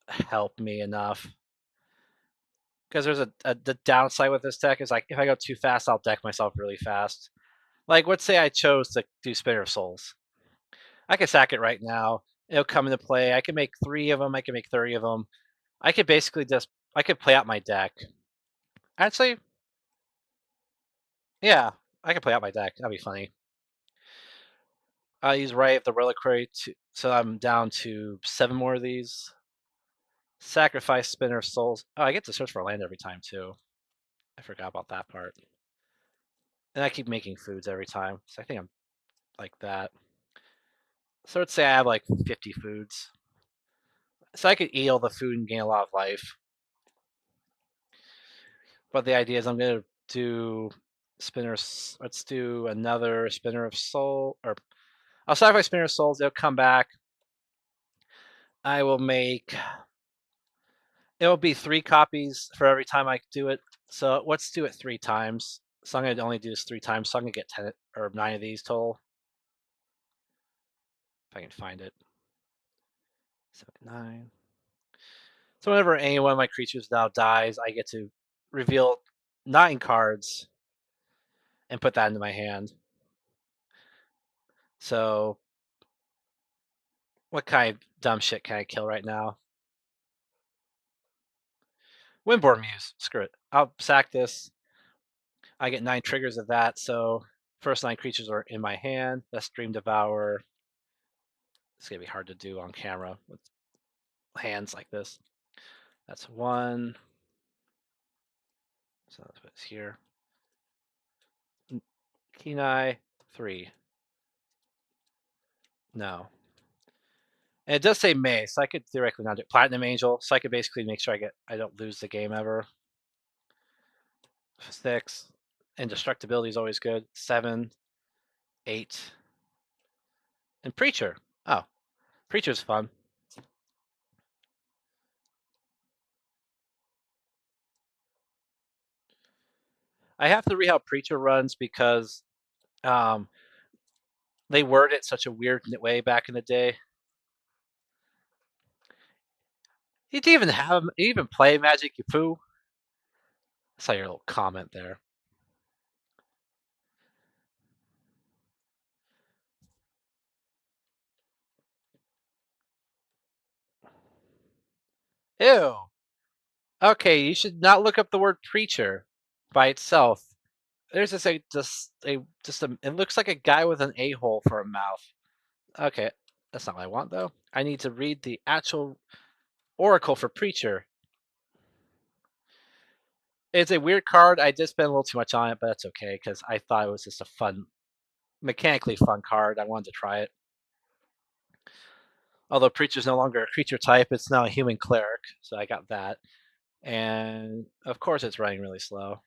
help me enough. Because there's the downside with this deck is like if I go too fast, I'll deck myself really fast. Like let's say I chose to do Spinner of Souls. I can sack it right now. It'll come into play. I can make 3 of them. I can make 30 of them. I could basically I could play out my deck. Actually, yeah, I could play out my deck. That'd be funny. I'll use Ray of the Reliquary, so I'm down to 7 more of these. Sacrifice Spinner of Souls. Oh, I get to search for land every time, too. I forgot about that part. And I keep making foods every time, so I think I'm like that. So let's say I have like 50 foods. So I could eat all the food and gain a lot of life. But the idea is I'm going to do Spinners. Let's do another Spinner of Soul. Or I'll sacrifice Spinner of Souls. They'll come back. I will make. It'll be 3 copies for every time I do it. So let's do it 3 times. So I'm going to only do this 3 times. So I'm going to get 10 or 9 of these total. If I can find it. 7, 9. So whenever any one of my creatures now dies, I get to reveal 9 cards and put that into my hand. So what kind of dumb shit can I kill right now? Windborne Muse. Screw it. I'll sack this. I get 9 triggers of that. So first 9 creatures are in my hand. That's Dream Devour. It's going to be hard to do on camera with hands like this. That's 1. So that's what's here. Kenai, 3. No. And it does say May, so I could theoretically not do Platinum Angel, so I could basically make sure I don't lose the game ever. 6. Indestructibility is always good. 7, 8. And Preacher. Oh, Preacher's fun. I have to read how Preacher runs because Um, they word it such a weird way back in the day. You even play Magic You Poo? I saw your little comment there. Ew. Okay, you should not look up the word preacher by itself. There's just a it looks like a guy with an a-hole for a mouth. Okay, that's not what I want though. I need to read the actual oracle for preacher. It's a weird card. I did spend a little too much on it, but that's okay because I thought it was just a fun, mechanically fun card. I wanted to try it. Although preacher's no longer a creature type, it's now a human cleric, so I got that. And of course, it's running really slow.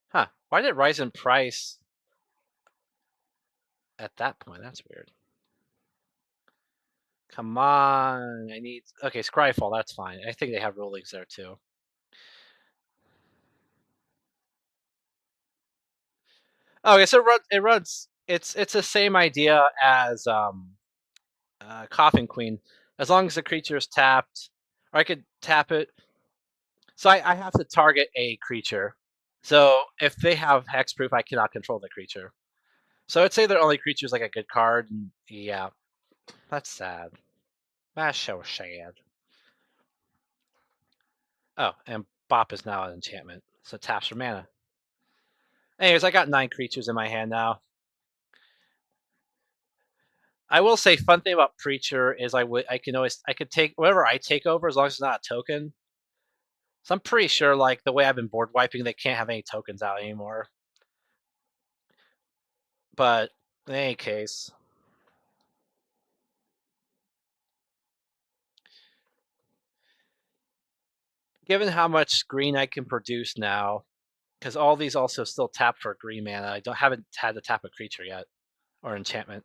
Huh? Why did it rise in price at that point? That's weird. Come on, I need okay, Scryfall, that's fine. I think they have rule leagues there too. Okay, so it's the same idea as Coffin Queen. As long as the creature is tapped, or I could tap it. So I have to target a creature. So if they have hexproof, I cannot control the creature. So I'd say their only creature is like a good card. And yeah, that's sad. That's so sad. Oh, and Bop is now an enchantment. So taps for mana. Anyways, I got 9 creatures in my hand now. I will say, fun thing about Preacher is I could take whatever I take over as long as it's not a token. So I'm pretty sure, like the way I've been board wiping, they can't have any tokens out anymore. But in any case, given how much green I can produce now, because all these also still tap for green mana, haven't had to tap a creature yet or enchantment.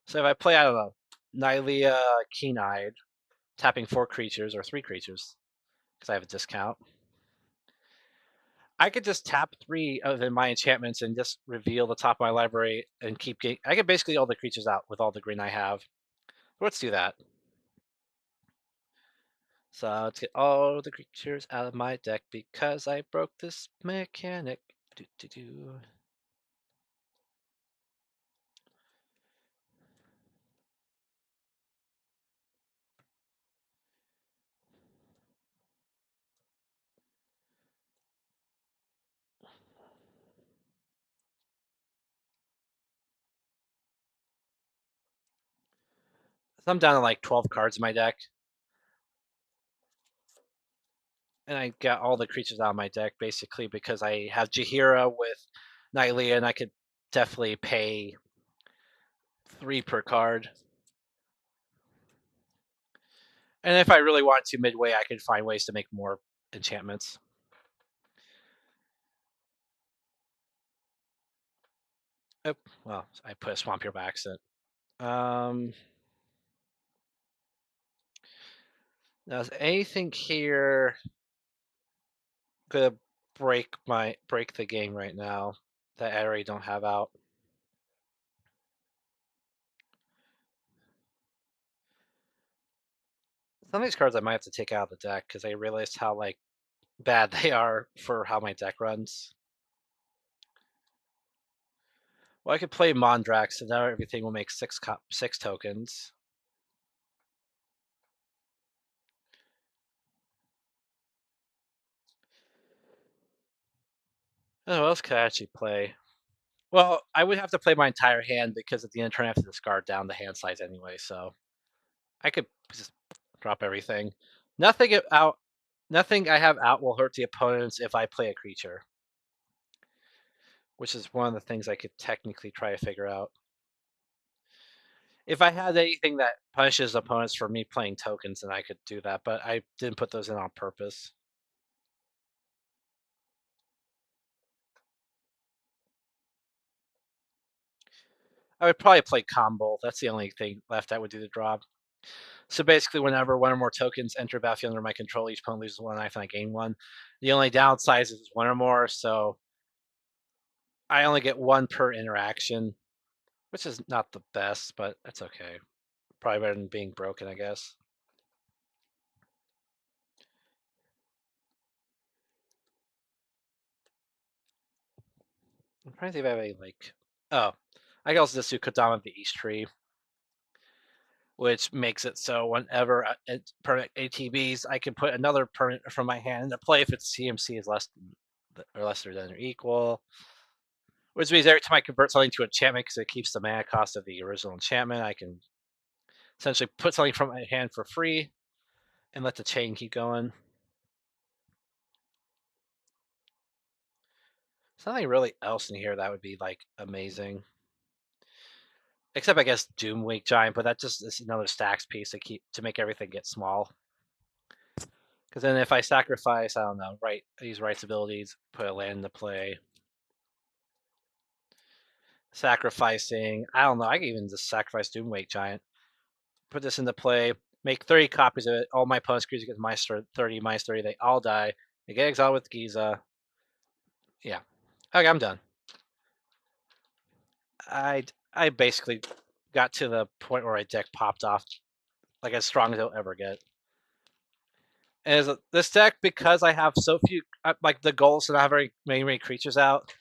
So if I play, I don't know, Nylea Keen-Eyed, tapping 4 creatures or 3 creatures, because I have a discount. I could just tap 3 of my enchantments and just reveal the top of my library and keep getting. I get basically all the creatures out with all the green I have. Let's do that. So let's get all the creatures out of my deck because I broke this mechanic. Do, do, do. So I'm down to like 12 cards in my deck. And I got all the creatures out of my deck basically because I have Jaheira with Nylea and I could definitely pay 3 per card. And if I really wanted to midway, I could find ways to make more enchantments. Oh, well, I put a swamp here by accident. Um, now is anything here gonna break the game right now that I already don't have out? Some of these cards I might have to take out of the deck because I realized how like bad they are for how my deck runs. Well, I could play Mondrax, so now everything will make 6 tokens. Oh, what else could I actually play? Well, I would have to play my entire hand because at the end of the turn I have to discard down the hand size anyway, so I could just drop everything. Nothing out nothing I have out will hurt the opponents if I play a creature, which is one of the things I could technically try to figure out. If I had anything that punishes opponents for me playing tokens, then I could do that, but I didn't put those in on purpose. I would probably play combo. That's the only thing left that would do the job. So basically, whenever one or more tokens enter battlefield under my control, each opponent loses one life and I gain one. The only downside is it's one or more, so I only get one per interaction, which is not the best, but that's okay. Probably better than being broken, I guess. I'm trying to think if I have any, like... Oh, I can also just do Kodama the East Tree, which makes it so whenever it permanent ATBs, I can put another permanent from my hand into play if its CMC is less or lesser than or equal. Which means every time I convert something to enchantment, because it keeps the mana cost of the original enchantment, I can essentially put something from my hand for free and let the chain keep going. Something really else in here that would be like amazing. Except I guess Doomwake Giant, but that just is another stacks piece to make everything get small. Because then if I sacrifice, I don't know, use rights abilities, put a land into play. Sacrificing, I don't know, I can even just sacrifice Doomwake Giant. Put this into play, make 30 copies of it. All my opponent's creatures get -30, -30, they all die. They get exiled with Giza. Yeah. Okay, I'm done. I basically got to the point where my deck popped off like as strong as it'll ever get. As this deck, because I have so few, like the goal is to not have very many creatures out.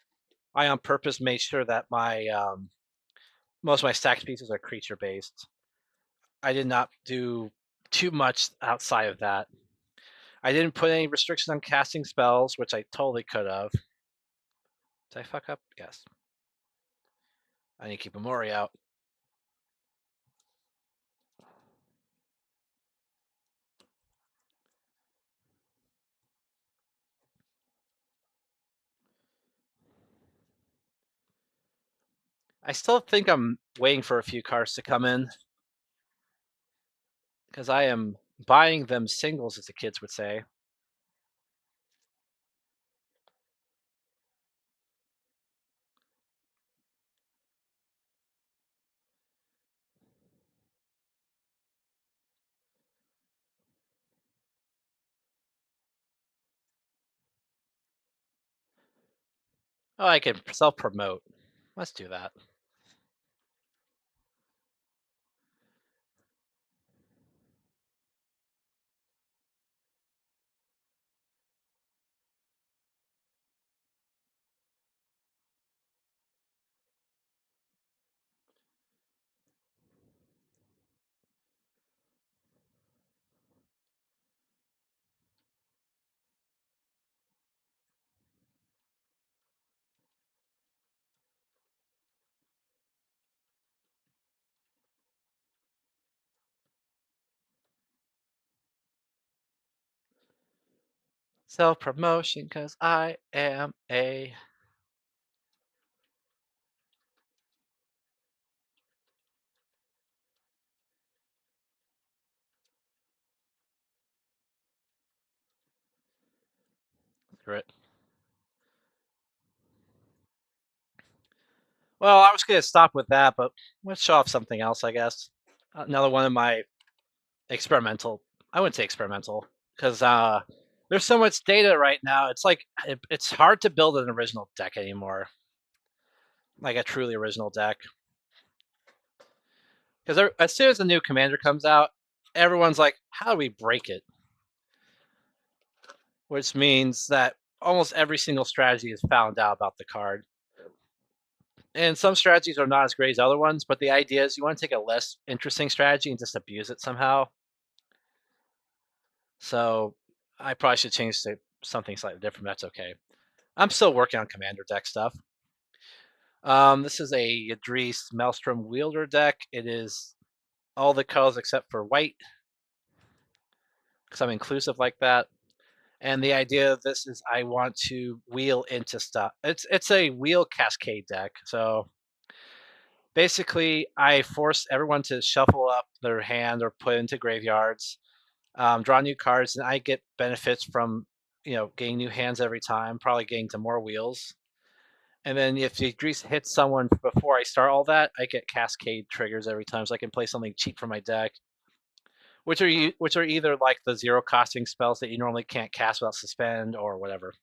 I on purpose made sure that my most of my stacked pieces are creature based. I did not do too much outside of that. I didn't put any restrictions on casting spells, which I totally could have. Did I fuck up? Yes. I need to keep Umori out. I still think I'm waiting for a few cards to come in because I am buying them singles, as the kids would say. Oh, I can self-promote. Let's do that. Self-promotion, because I am a... Screw it. Well, I was going to stop with that, but let's show off something else, I guess. Another one of my experimental... I wouldn't say experimental, because there's so much data right now. It's like, it's hard to build an original deck anymore. Like a truly original deck. Because as soon as a new commander comes out, everyone's like, how do we break it? Which means that almost every single strategy is found out about the card. And some strategies are not as great as other ones, but the idea is you want to take a less interesting strategy and just abuse it somehow. So I probably should change to something slightly different. That's okay. I'm still working on commander deck stuff. This is a Yadris Maelstrom Wielder deck. It is all the colors except for white, because I'm inclusive like that. And the idea of this is I want to wheel into stuff. It's a wheel cascade deck. So basically, I force everyone to shuffle up their hand or put into graveyards, draw new cards, and I get benefits from getting new hands every time, probably getting to more wheels. And then if Idris hits someone before I start all that, I get cascade triggers every time, so I can play something cheap for my deck. which are either like the zero costing spells that you normally can't cast without suspend or whatever.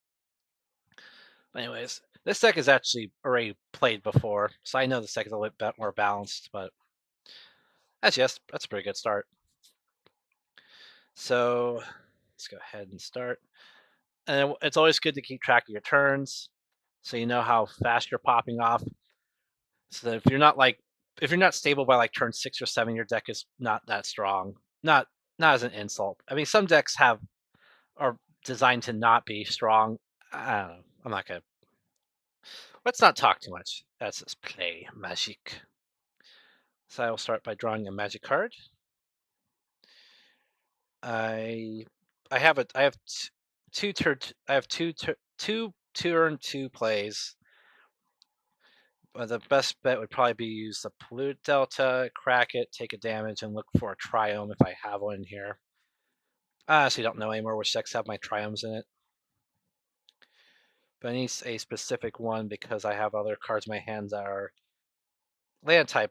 But anyways, this deck is actually already played before, so I know this deck is a little bit more balanced. But that's a pretty good start. So let's go ahead and start. And it's always good to keep track of your turns, so you know how fast you're popping off. So that if you're not stable by like turn 6 or 7, your deck is not that strong. Not as an insult. I mean, some decks are designed to not be strong. I don't know. I'm not gonna. Let's not talk too much. Let's just play Magic. So I will start by drawing a Magic card. I I have two turn I have two turn 2 plays. The best bet would probably be use the Pollute Delta, crack it, take a damage, and look for a Triome if I have one in here. I honestly don't know anymore which decks have my Triomes in it. But I need a specific one because I have other cards in my hands that are land type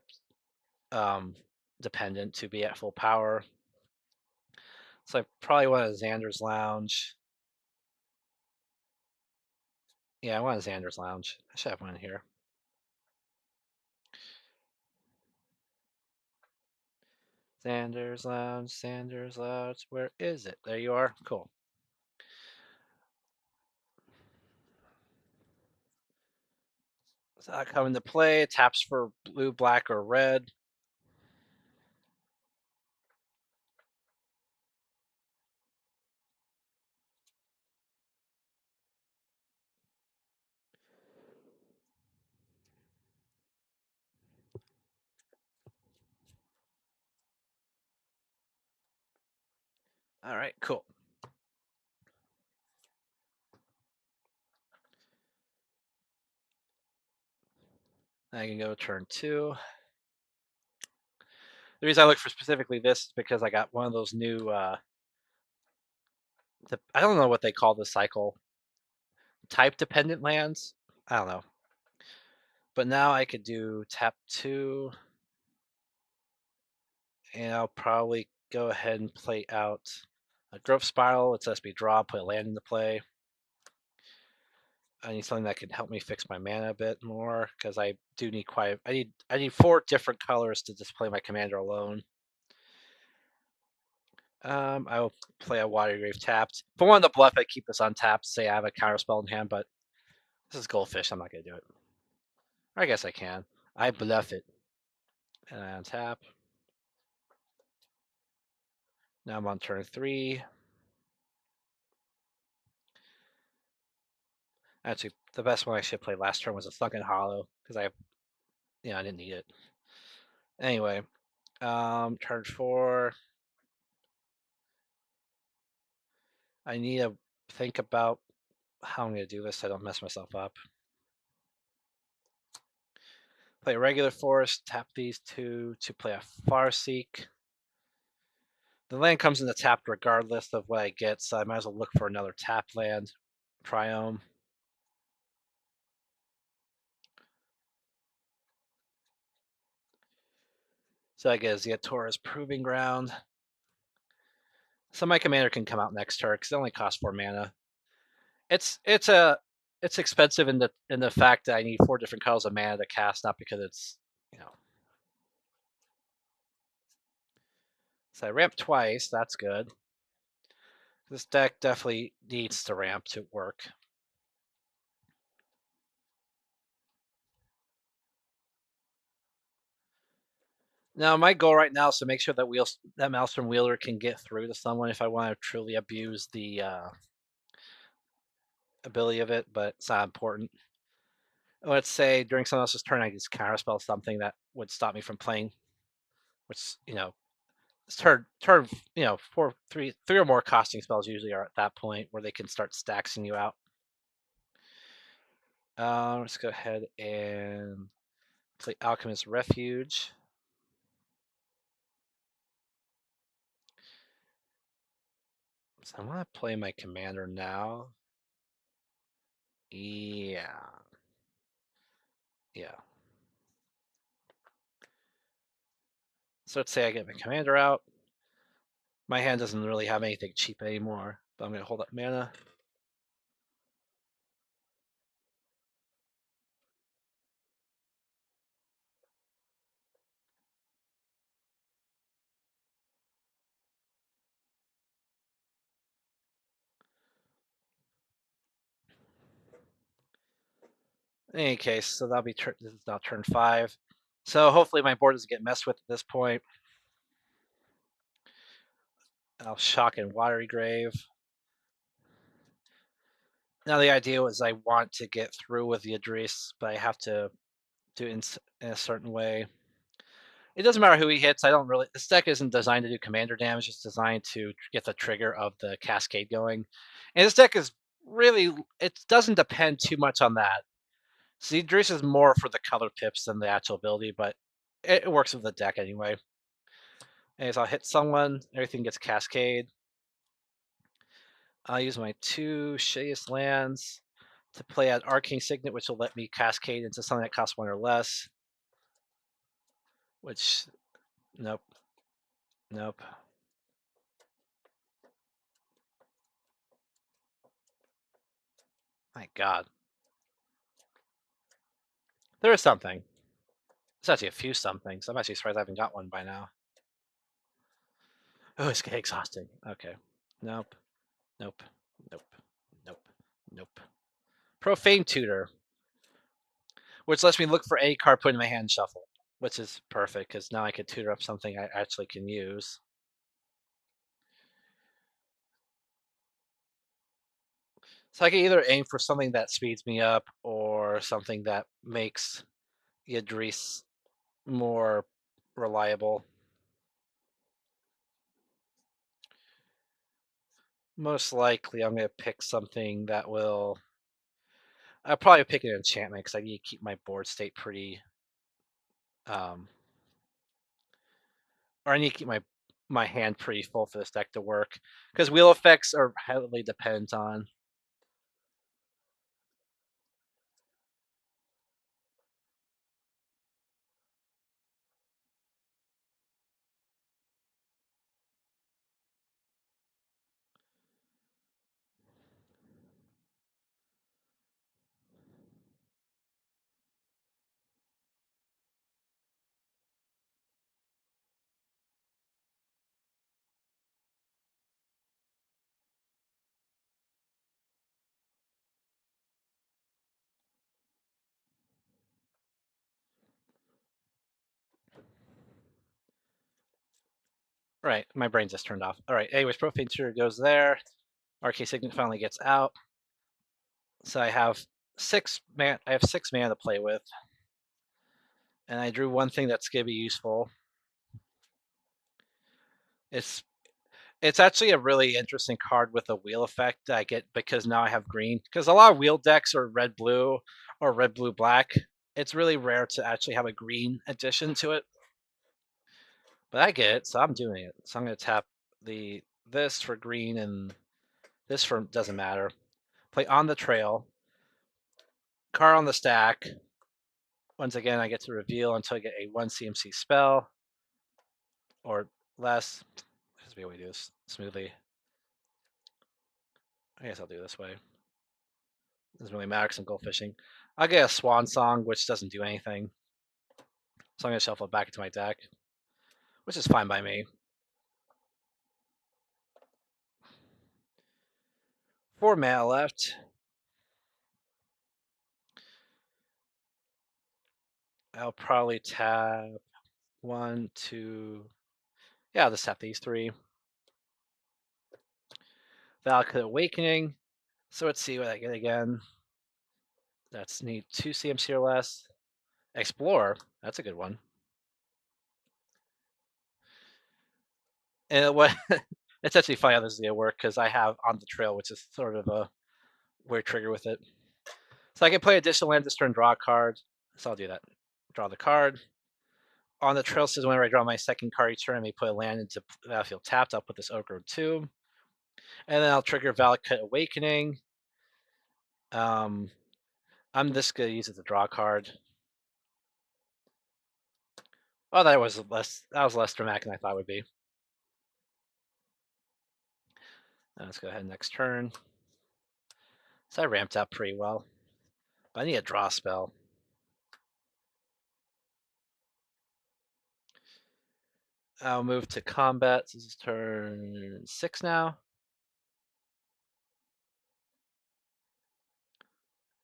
um, dependent to be at full power. So I probably want a Xander's Lounge. Yeah, I want a Xander's Lounge. I should have one here. Xander's Lounge, Xander's Lounge. Where is it? There you are. Cool. So I come into play. Taps for blue, black, or red. All right, cool. I can go turn 2. The reason I look for specifically this is because I got one of those new. I don't know what they call the cycle. Type dependent lands. I don't know. But now I could do tap 2, and I'll probably go ahead and play out a Growth Spiral. It lets me draw, put a land into play. I need something that can help me fix my mana a bit more because I do need I need 4 different colors to display my commander alone. I will play a Water Grave tapped. If I wanted to bluff, I keep this untapped. Say I have a counter spell in hand, but this is goldfish. I'm not gonna do it. Or I guess I can. I bluff it and I untap. Now I'm on turn 3. Actually, the best one I should play last turn was a Sunken Hollow because I didn't need it. Anyway, turn 4. I need to think about how I'm gonna do this so I don't mess myself up. Play a regular forest, tap these 2 to play a Farseek. The land comes into tapped regardless of what I get, so I might as well look for another tap land. Triome. So I get Zeatora's Proving Ground. So my commander can come out next turn because it only costs 4 mana. It's it's a it's expensive in the fact that I need 4 different colors of mana to cast, not because it's you know. So I ramp twice. That's good. This deck definitely needs to ramp to work. Now my goal right now is to make sure that Maelstrom Wheeler can get through to someone if I want to truly abuse the ability of it, but it's not important. Let's say during someone else's turn, I just counterspell something that would stop me from playing, which turn 3 or more costing spells usually are at that point where they can start stacking you out. Let's go ahead and play Alchemist Refuge. So I want to play my commander now. Yeah. Yeah. So let's say I get my commander out. My hand doesn't really have anything cheap anymore, but I'm gonna hold up mana. In any case, so that'll be this is now turn 5. So hopefully my board doesn't get messed with at this point. I'll shock and watery grave. Now the idea was I want to get through with the Idris, but I have to do it in a certain way. It doesn't matter who he hits. I don't really. This deck isn't designed to do commander damage. It's designed to get the trigger of the cascade going. And this deck is really. It doesn't depend too much on that. See, Idris is more for the color pips than the actual ability, but it works with the deck anyway. As I'll hit someone, everything gets cascade. I'll use my 2 shittiest lands to play out Arcane Signet, which will let me cascade into something that costs 1 or less. Which, nope, nope. My God, there is something. There's actually a few somethings. I'm actually surprised I haven't got one by now. Oh, it's exhausting. Okay, nope, nope, nope, nope, nope. Profane Tutor, which lets me look for any card put in my hand shuffle, which is perfect because now I can tutor up something I actually can use. So I can either aim for something that speeds me up or something that makes Idris more reliable. Most likely, I'm going to pick something that will. I'll probably pick an enchantment because I need to keep my board state pretty. Um, or I need to keep my hand pretty full for this deck to work because wheel effects are heavily dependent on. Right, my brain just turned off. All right, anyways, Profane Tutor goes there. RK Signet finally gets out. So I have 6 man. I have 6 mana to play with, and I drew one thing that's gonna be useful. It's it's actually a really interesting card with a wheel effect that I get because now I have green. Because a lot of wheel decks are red blue or red blue black. It's really rare to actually have a green addition to it, but I get it, so I'm doing it. So I'm gonna tap this for green and this for doesn't matter. Play On the Trail, card on the stack. Once again, I get to reveal until I get a 1 CMC spell or less. There's a way to do this smoothly. I guess I'll do it this way. Doesn't really matter because I'm goldfishing. I'll get a Swan Song, which doesn't do anything. So I'm going to shuffle it back into my deck, which is fine by me. 4 mana left. I'll probably tap 1, 2. Yeah, I'll just tap these 3. Valakut Awakening. So let's see what I get again. That's need 2 CMC or less. Explore. That's a good one. And what it's actually funny how this is gonna work because I have On the Trail, which is sort of a weird trigger with it. So I can play additional land this turn, draw a card. So I'll do that. Draw the card. On the Trail says whenever I draw my second card each turn, I may put a land into the battlefield tapped. I'll put this Ogre 2. And then I'll trigger Valakut Awakening. I'm just gonna use it to draw a card. Oh, that was less dramatic than I thought it would be. Let's go ahead next turn. So I ramped up pretty well. But I need a draw spell. I'll move to combat. This is turn 6 now.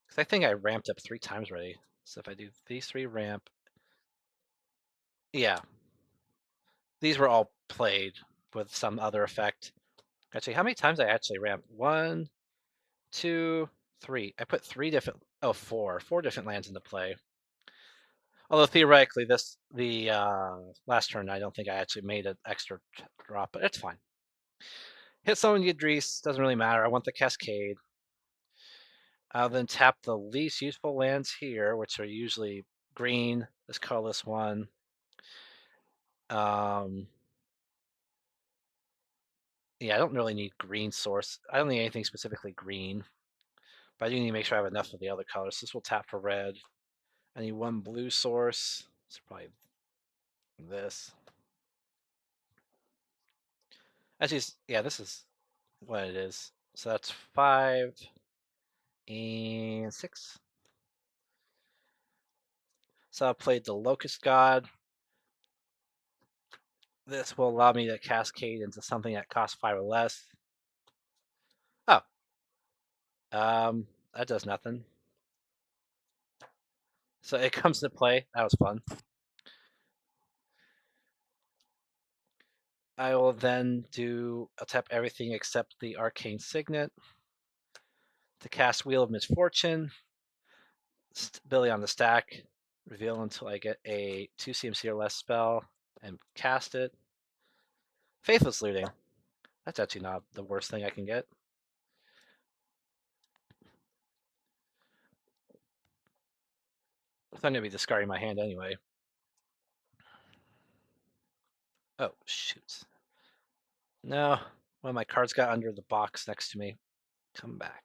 Because I think I ramped up 3 times already. So if I do these 3 ramp. Yeah. These were all played with some other effect. Actually, how many times I actually ramped? 1, 2, 3. I put 3 different. Oh, 4. 4 different lands into play. Although theoretically, the last turn, I don't think I actually made an extra drop, but it's fine. Hit someone, Yadris, doesn't really matter. I want the Cascade. I'll then tap the least useful lands here, which are usually green, this colorless one. Yeah, I don't really need green source. I don't need anything specifically green, but I do need to make sure I have enough of the other colors. So this will tap for red. I need 1 blue source. So probably this. Actually, yeah, this is what it is. So that's 5 and 6. So I played the Locust God. This will allow me to cascade into something that costs 5 or less. Oh. That does nothing. So it comes to play. That was fun. I will then I'll tap everything except the Arcane Signet to cast Wheel of Misfortune. Ability on the stack. Reveal until I get a 2 CMC or less spell and cast it. Faithless Looting. That's actually not the worst thing I can get. I'm going to be discarding my hand anyway. Oh, shoot. No, one of my cards got under the box next to me. Come back.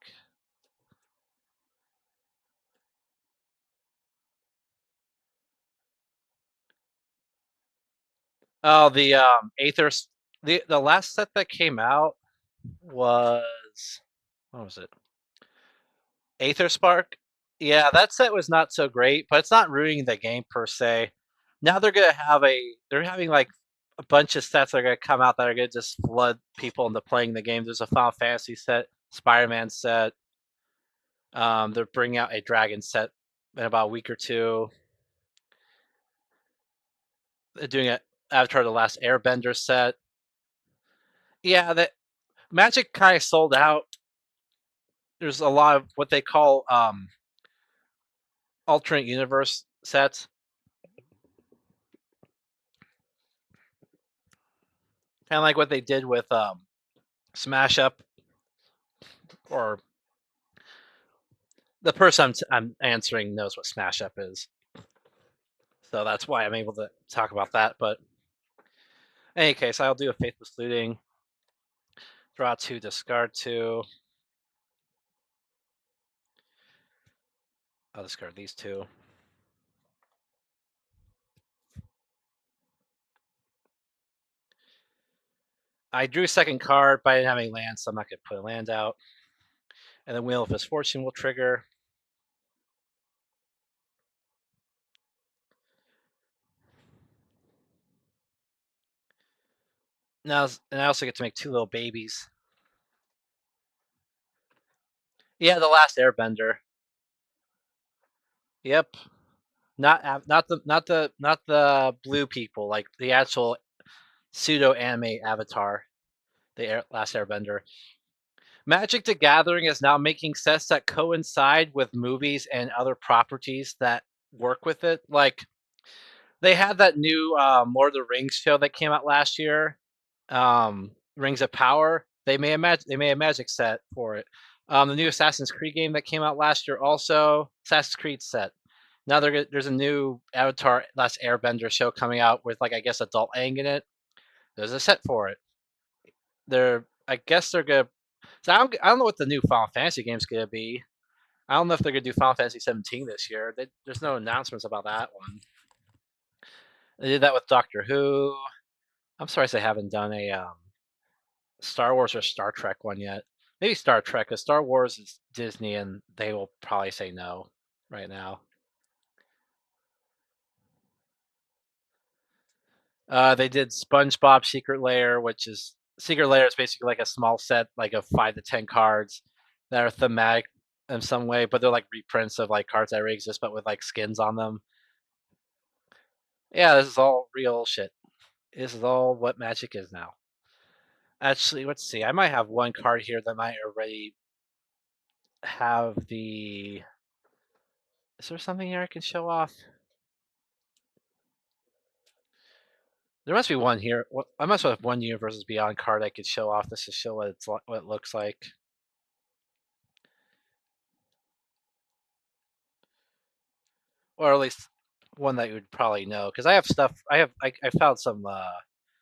Oh, the Aether. The last set that came out was, what was it? Aether Spark. Yeah, that set was not so great, but it's not ruining the game per se. Now they're having like a bunch of sets that are gonna come out that are gonna just flood people into playing the game. There's a Final Fantasy set, Spider-Man set. They're bringing out a Dragon set in about a week or two. They're doing an Avatar: The Last Airbender set. Yeah, that Magic kind of sold out. There's a lot of what they call alternate universe sets. Kind of like what they did with Smash Up, or the person I'm answering knows what Smash Up is, so that's why I'm able to talk about that. But in any case, I'll do a Faithless Looting, draw 2, discard 2. I'll discard these 2. I drew a second card, but I didn't have any lands, so I'm not going to put a land out. And then Wheel of Misfortune will trigger. Now, and I also get to make 2 little babies. Yeah, The Last Airbender. Yep. Not the blue people, like the actual pseudo anime Avatar, the Last Airbender. Magic the Gathering is now making sets that coincide with movies and other properties that work with it. Like they had that new Lord of the Rings show that came out last year, Rings of Power. They made a Magic set for it. The new Assassin's Creed game that came out last year, also Assassin's Creed set. Now there's a new Avatar: Last Airbender show coming out with, like, I guess adult Aang in it. There's a set for it. I guess they're gonna. So I don't know what the new Final Fantasy game's gonna be. I don't know if they're gonna do Final Fantasy 17 this year. There's no announcements about that one. They did that with Doctor Who. I'm surprised they haven't done a Star Wars or Star Trek one yet. Maybe Star Trek, because Star Wars is Disney, and they will probably say no right now. They did SpongeBob Secret Lair is basically like a small set, like of 5 to 10 cards that are thematic in some way, but they're like reprints of like cards that already exist, but with like skins on them. Yeah, this is all real shit. This is all what Magic is now. Actually, let's see. I might have one card here that might already have the. Is there something here I can show off? There must be one here. I must have one Universes Beyond card I could show off. This to show what it looks like, or at least one that you would probably know. Because I have stuff. I found some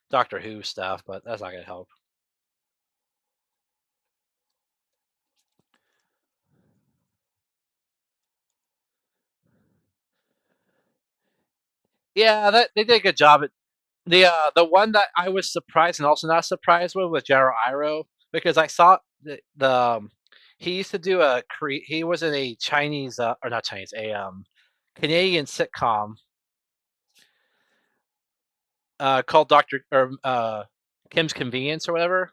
Doctor Who stuff, but that's not gonna help. Yeah, that they did a good job. The one that I was surprised and also not surprised with was Jaro Iroh, because I saw he used to do he was in a Chinese or not Chinese, a Canadian sitcom called Doctor or Kim's Convenience or whatever.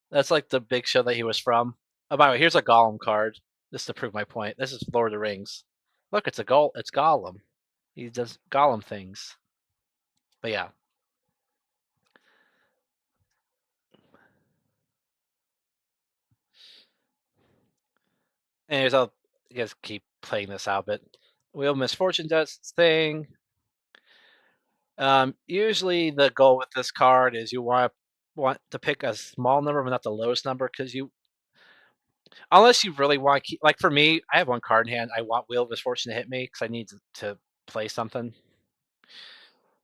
That's like the big show that he was from. Oh, by the way, here's a Gollum card just to prove my point. This is Lord of the Rings. Look, it's Gollum. He does Gollum things. But yeah. Anyways, I'll just keep playing this out. But Wheel of Misfortune does its thing. Usually, the goal with this card is you want to pick a small number, but not the lowest number, because unless you really want to keep, like for me, I have one card in hand. I want Wheel of Misfortune to hit me because I need to play something.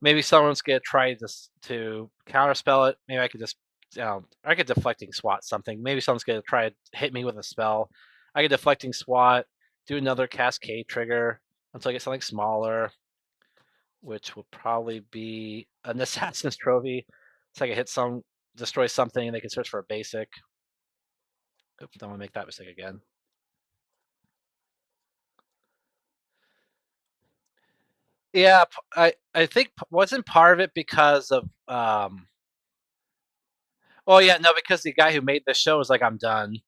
Maybe someone's gonna try to counterspell it. Maybe I could just, I could deflecting swat something. Maybe someone's gonna try to hit me with a spell. I could deflecting swat, do another cascade trigger until I get something smaller, which will probably be an assassin's trophy. So I can destroy something, and they can search for a basic. Oops, don't want to make that mistake again. Yeah, I think wasn't part of it because of Oh yeah, no, because the guy who made the show was like, I'm done.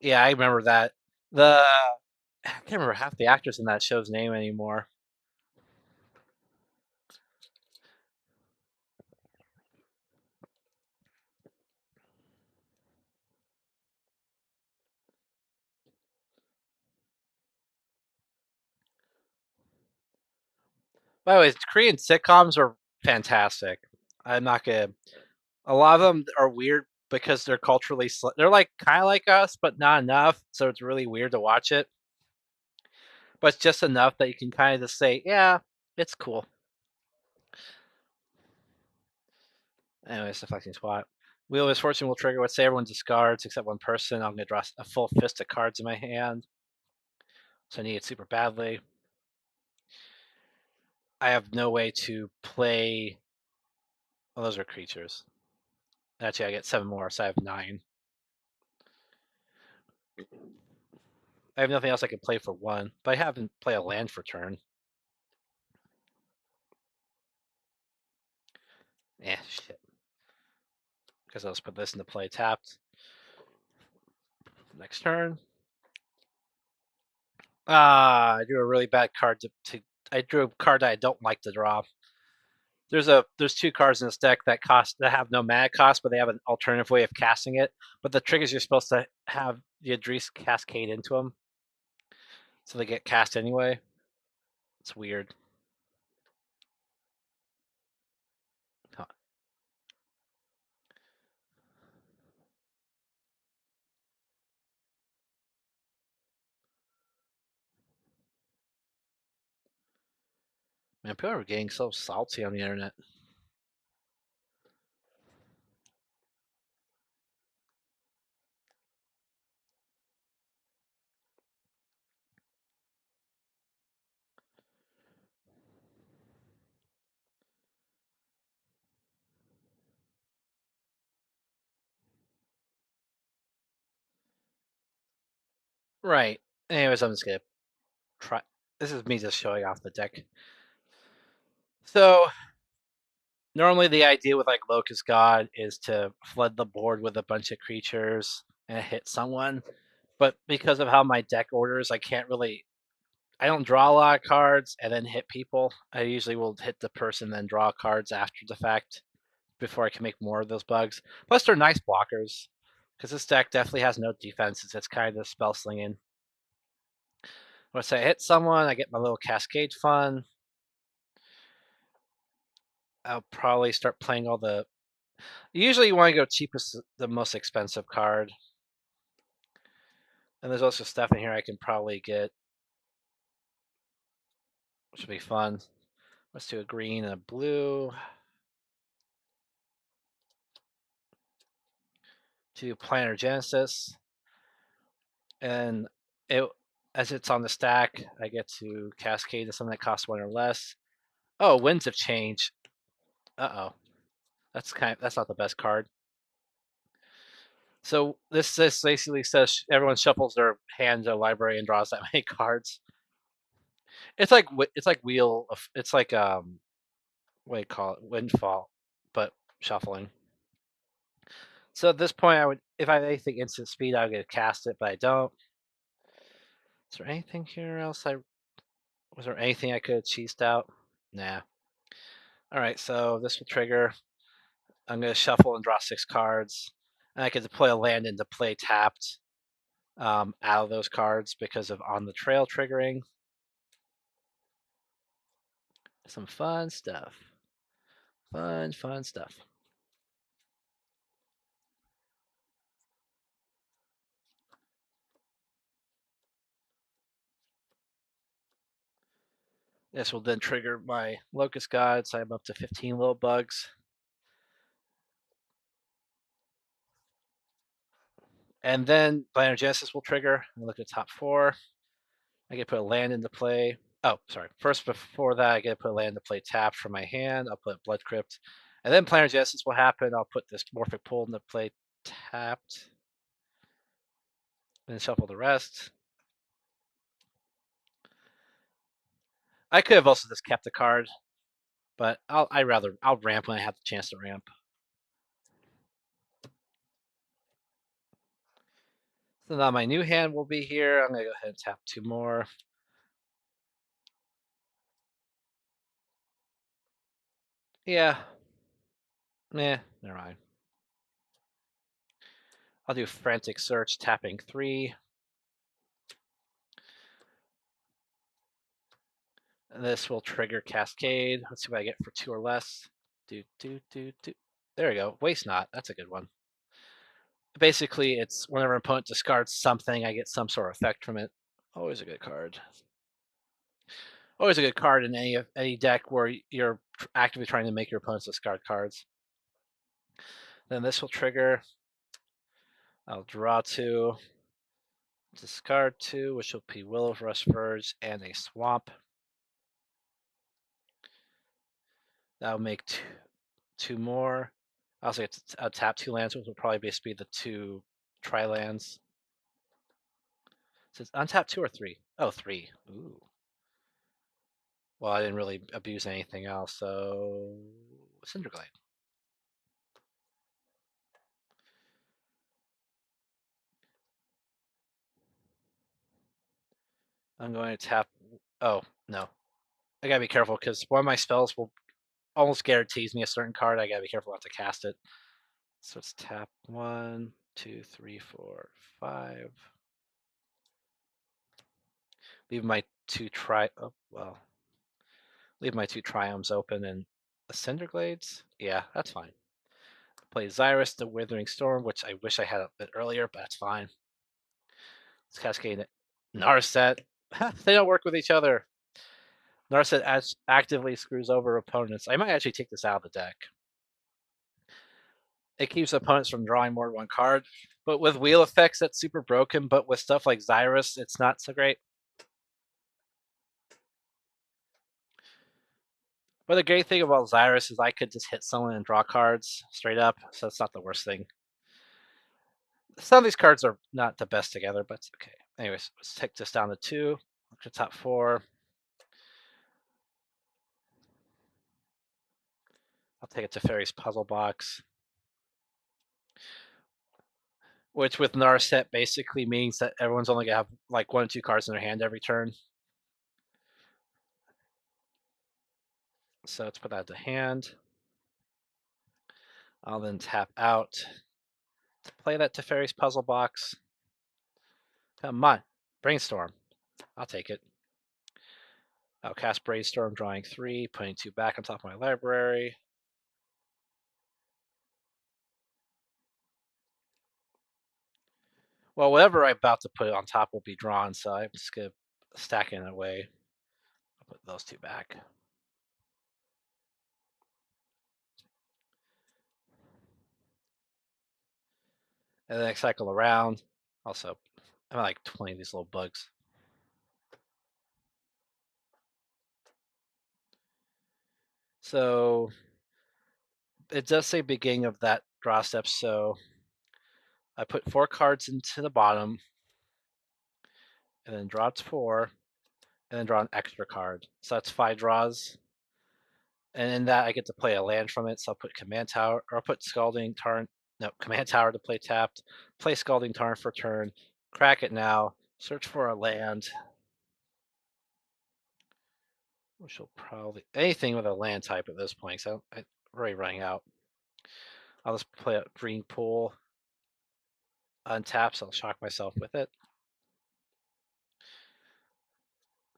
Yeah, I remember that. I can't remember half the actors in that show's name anymore. By the way, Korean sitcoms are fantastic. I'm not gonna. A lot of them are weird because they're culturally. They're like kind of like us, but not enough. So it's really weird to watch it. But it's just enough that you can kind of just say, yeah, it's cool. Anyways, deflecting spot. Wheel of Misfortune will trigger what say everyone discards except one person. I'm gonna draw a full fist of cards in my hand, so I need it super badly. I have no way to play. Well, those are creatures. Actually, I get 7 more, so I have 9. I have nothing else I can play for 1, but I haven't played a land for turn. Shit. Because I'll just put this into play tapped. Next turn. I drew a really bad card I drew a card that I don't like to draw. There's 2 cards in this deck that have no mana cost, but they have an alternative way of casting it. But the trick is you're supposed to have the Adris cascade into them, so they get cast anyway. It's weird. Huh. Man, people are getting so salty on the internet. Right. Anyways, I'm just gonna try. This is me just showing off the deck. So normally the idea with like Locust God is to flood the board with a bunch of creatures and hit someone. But because of how my deck orders, I can't really. I don't draw a lot of cards and then hit people. I usually will hit the person, then draw cards after the fact before I can make more of those bugs. Plus, they're nice blockers because this deck definitely has no defenses. It's kind of spell slinging. Once I hit someone, I get my little Cascade fun. I'll probably start playing all the. Usually, you want to go cheapest, the most expensive card. And there's also stuff in here I can probably get, which will be fun. Let's do a green and a blue. To Planar Genesis. And it as it's on the stack, I get to cascade to something that costs one or less. Oh, winds have changed. Uh oh, that's not the best card. So this basically says everyone shuffles their hand to library and draws that many cards. It's like wheel of it's like what do you call it, windfall, but shuffling. So at this point, I would if I had anything instant speed, I would get to cast it, but I don't. Is there anything here else? I was there anything I could have cheesed out? Nah. All right, so this will trigger. I'm going to shuffle and draw 6 cards. And I can deploy a land into play tapped out of those cards because of on the trail triggering. Some fun stuff. Fun stuff. This will then trigger my Locust God, so I'm up to 15 little bugs. And then Planar Genesis will trigger. I look at the top 4. I get to put a land into play. Oh, sorry. First, before that, I get to put a land into play tapped from my hand. I'll put Blood Crypt. And then Planar Genesis will happen. I'll put this Morphic Pool into play tapped. And shuffle the rest. I could have also just kept the card, but I'll ramp when I have the chance to ramp. So now my new hand will be here. I'm gonna go ahead and tap 2 more. Yeah. Never mind. I'll do Frantic Search, tapping 3. And this will trigger Cascade. Let's see what I get for 2 or less. There we go. Waste Not. That's a good one. Basically, it's whenever an opponent discards something, I get some sort of effect from it. Always a good card. Always a good card in any deck where you're actively trying to make your opponents discard cards. Then this will trigger. I'll draw 2, discard 2, which will be Will of Rust Verge and a Swamp. That'll make 2 more. I also get to tap 2 lands, which will probably basically be the 2 tri-lands. So it's untap 2 or 3? Oh, 3. Ooh. Well, I didn't really abuse anything else, so Cinderglade. I'm going to tap. Oh, no. I gotta be careful because one of my spells will almost guarantees me a certain card. I gotta be careful not to cast it. So it's tap 1, 2, 3, 4, 5. Leave my 2 oh, well. Leave my 2 Triomes open and the Cinderglades? Yeah, that's fine. Play Xyrus, the Withering Storm, which I wish I had a bit earlier, but that's fine. Let's cascade it. Narset. They don't work with each other. Narset actively screws over opponents. I might actually take this out of the deck. It keeps opponents from drawing more than 1 card. But with wheel effects, that's super broken. But with stuff like Xyrus, it's not so great. But the great thing about Xyrus is I could just hit someone and draw cards straight up. So it's not the worst thing. Some of these cards are not the best together, but it's okay. Anyways, let's take this down to 2. Look at the top 4. I'll take it to Fairy's Puzzle Box, which with Narset basically means that everyone's only gonna have like 1 or 2 cards in their hand every turn. So let's put that to hand. I'll then tap out to play that to Fairy's Puzzle Box. Come on, Brainstorm. I'll take it. I'll cast Brainstorm, drawing 3, putting 2 back on top of my library. Well, whatever I'm about to put on top will be drawn, so I'm just gonna stack it in a way. I'll put those 2 back. And then I cycle around. Also, I like 20 of these little bugs. So it does say beginning of that draw step, so I put 4 cards into the bottom, and then draw 4, and then draw an extra card. So that's 5 draws. And in that, I get to play a land from it. So I'll put Command Tower, or I'll put Scalding Tarn. No, Command Tower to play tapped. Play Scalding Tarn for turn. Crack it now. Search for a land. Which will probably anything with a land type at this point. So I'm already running out. I'll just play a green pool. Untap, so I'll shock myself with it.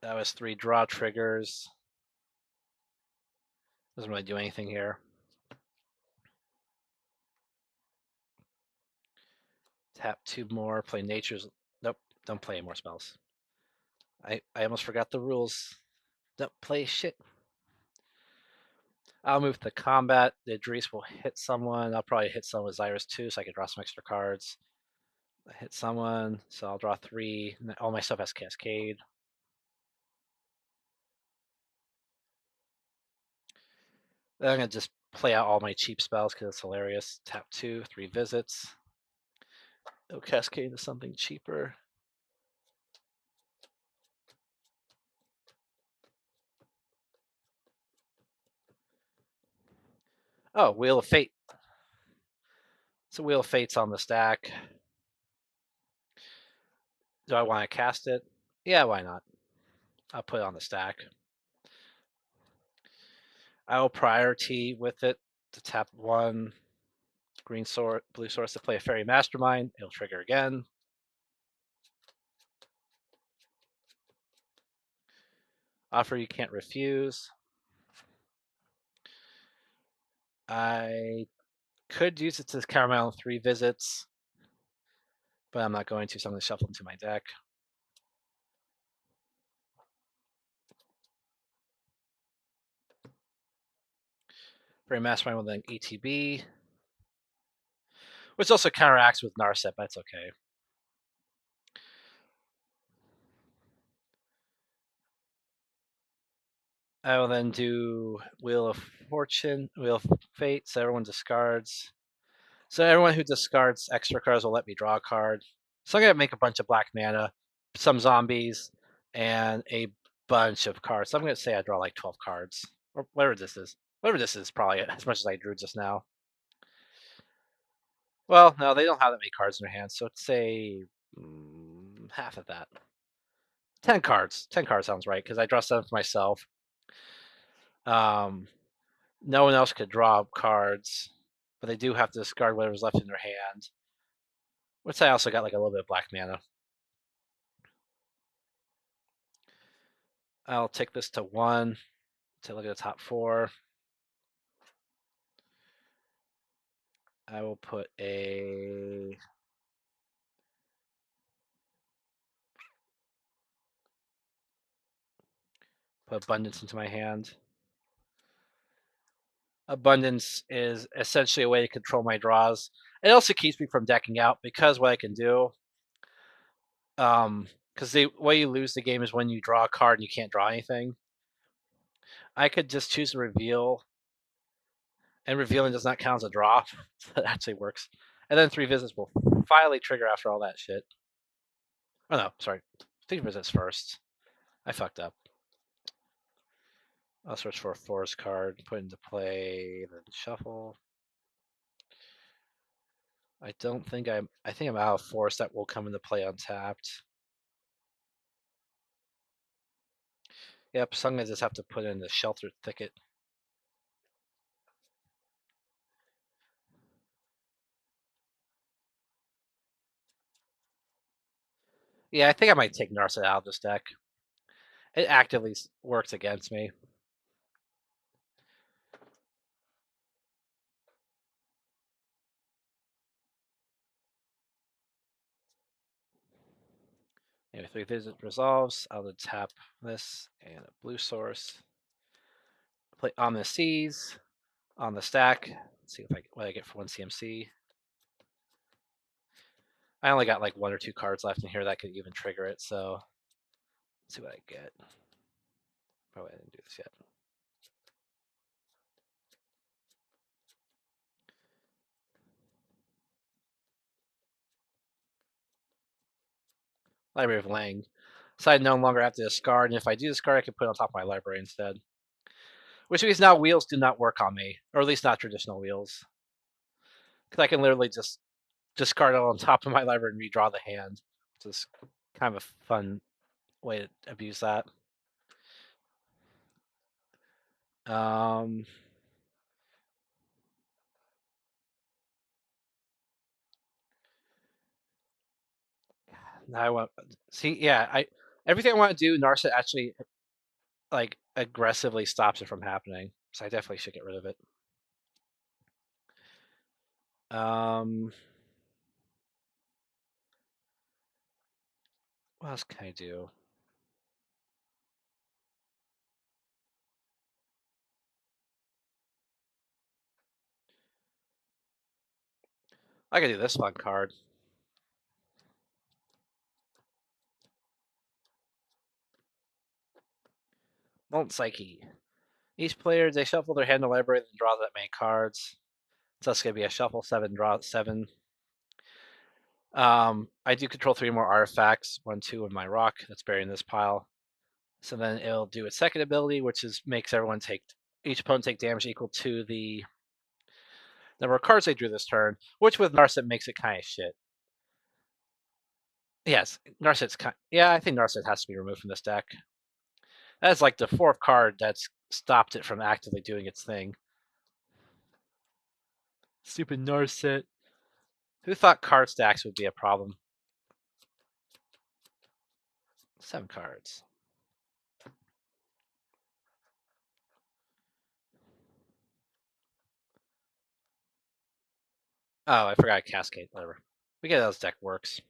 That was 3 draw triggers. Doesn't really do anything here. Tap 2 more. Play Nature's. Nope, don't play any more spells. I almost forgot the rules. Don't play shit. I'll move to combat. The Idris will hit someone. I'll probably hit someone with Zyrus too, so I can draw some extra cards. I hit someone, so I'll draw 3. All my stuff has Cascade. Then I'm gonna just play out all my cheap spells because it's hilarious. Tap 2, 3 visits. It'll cascade into something cheaper. Oh, Wheel of Fate. So Wheel of Fate's on the stack. Do I want to cast it? Yeah, why not? I'll put it on the stack. I will priority with it to tap 1 green sword, blue source to play a Fairy Mastermind. It'll trigger again. Offer you can't refuse. I could use it to counter my own 3 visits, but I'm not going to, so I'm going to shuffle into my deck. Fairy Mastermind will then ETB, which also counteracts with Narset, but it's okay. I will then do Wheel of Fortune, Wheel of Fate, so everyone discards. So everyone who discards extra cards will let me draw a card. So I'm gonna make a bunch of black mana, some zombies, and a bunch of cards. So I'm gonna say I draw like 12 cards, or whatever this is. Whatever this is, probably as much as I drew just now. Well, no, they don't have that many cards in their hands, so let's say half of that. 10 cards. 10 cards sounds right because I draw 7 for myself. No one else could draw cards, but they do have to discard whatever's left in their hand. Which I also got like a little bit of black mana. I'll take this to 1 to look at the top 4. I will put Abundance into my hand. Abundance is essentially a way to control my draws. It also keeps me from decking out because what I can do, because the way you lose the game is when you draw a card and you can't draw anything. I could just choose to reveal, and revealing does not count as a draw. So that actually works. And then 3 visits will finally trigger after all that shit. Oh no, sorry. Think visits first. I fucked up. I'll search for a forest card, put into play, then shuffle. I don't think I think I'm out of forest that will come into play untapped. Yep, so I'm gonna just have to put in the sheltered thicket. Yeah, I think I might take Narset out of this deck. It actively works against me. Anyway, 3 visit resolves. I'll tap this and a blue source. Play on the seas, on the stack. Let's see if what I get for 1 CMC. I only got like 1 or 2 cards left in here that could even trigger it, so let's see what I get. Probably I didn't do this yet. Library of Lang. So I no longer have to discard, and if I do discard, I can put it on top of my library instead. Which means now wheels do not work on me, or at least not traditional wheels. Because I can literally just discard it on top of my library and redraw the hand, which is kind of a fun way to abuse that. Um, now I want see, yeah, I everything I want to do, Narset actually like aggressively stops it from happening. So I definitely should get rid of it. Um, what else can I do? I can do this fun card. Molten Psyche. Each player, they shuffle their hand to library, then draw that many cards. So that's going to be a shuffle 7, draw 7. I do control 3 more artifacts, 1, 2 in my rock that's buried in this pile. So then it'll do its second ability, which is makes everyone take each opponent take damage equal to the number of cards they drew this turn, which with Narset makes it kind of shit. Yes, Narset's kind. Yeah, I think Narset has to be removed from this deck. That's like the 4th card that's stopped it from actively doing its thing. Stupid Narset. Who thought card stacks would be a problem? 7 cards. Oh, I forgot Cascade. Whatever. We get how this deck works.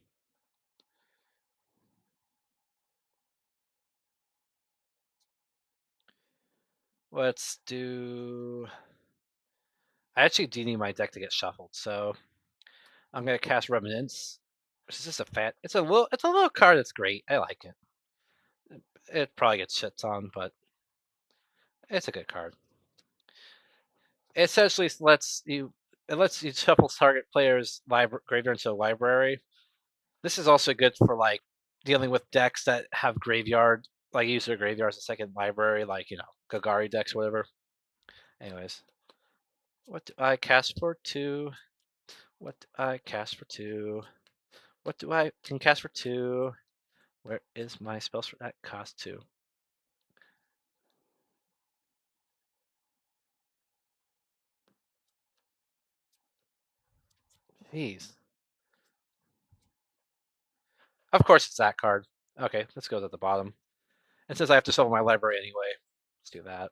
Let's do. I actually do need my deck to get shuffled, so I'm gonna cast Reminisce. This is just a fat. It's a little card that's great. I like it. It probably gets shit on, but it's a good card. It essentially lets you shuffle target player's graveyard into a library. This is also good for like dealing with decks that have graveyard, like use their graveyard as a second library, like Gagari decks, or whatever. Anyways, what do I cast for 2? What do I cast for 2? What do I can cast for 2? Where is my spells for that cost 2? Jeez. Of course it's that card. Okay, let's go at the bottom. And since I have to shuffle my library anyway, let's do that.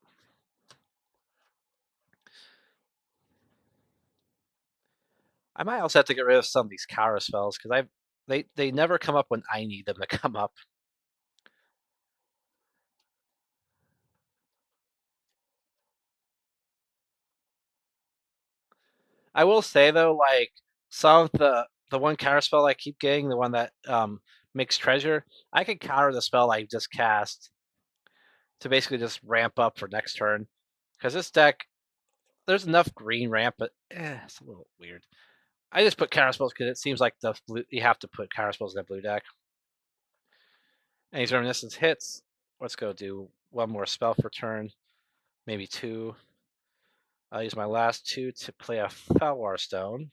I might also have to get rid of some of these counter spells because they never come up when I need them to come up. I will say though, like some of the one counter spell I keep getting, the one that makes treasure, I can counter the spell I just cast to basically just ramp up for next turn. Because this deck, there's enough green ramp, but it's a little weird. I just put counter spells because it seems like the blue, you have to put counter spells in the blue deck. Any reminiscence hits. Let's go do one more spell for turn, maybe two. I'll use my last two to play a Felwar Stone.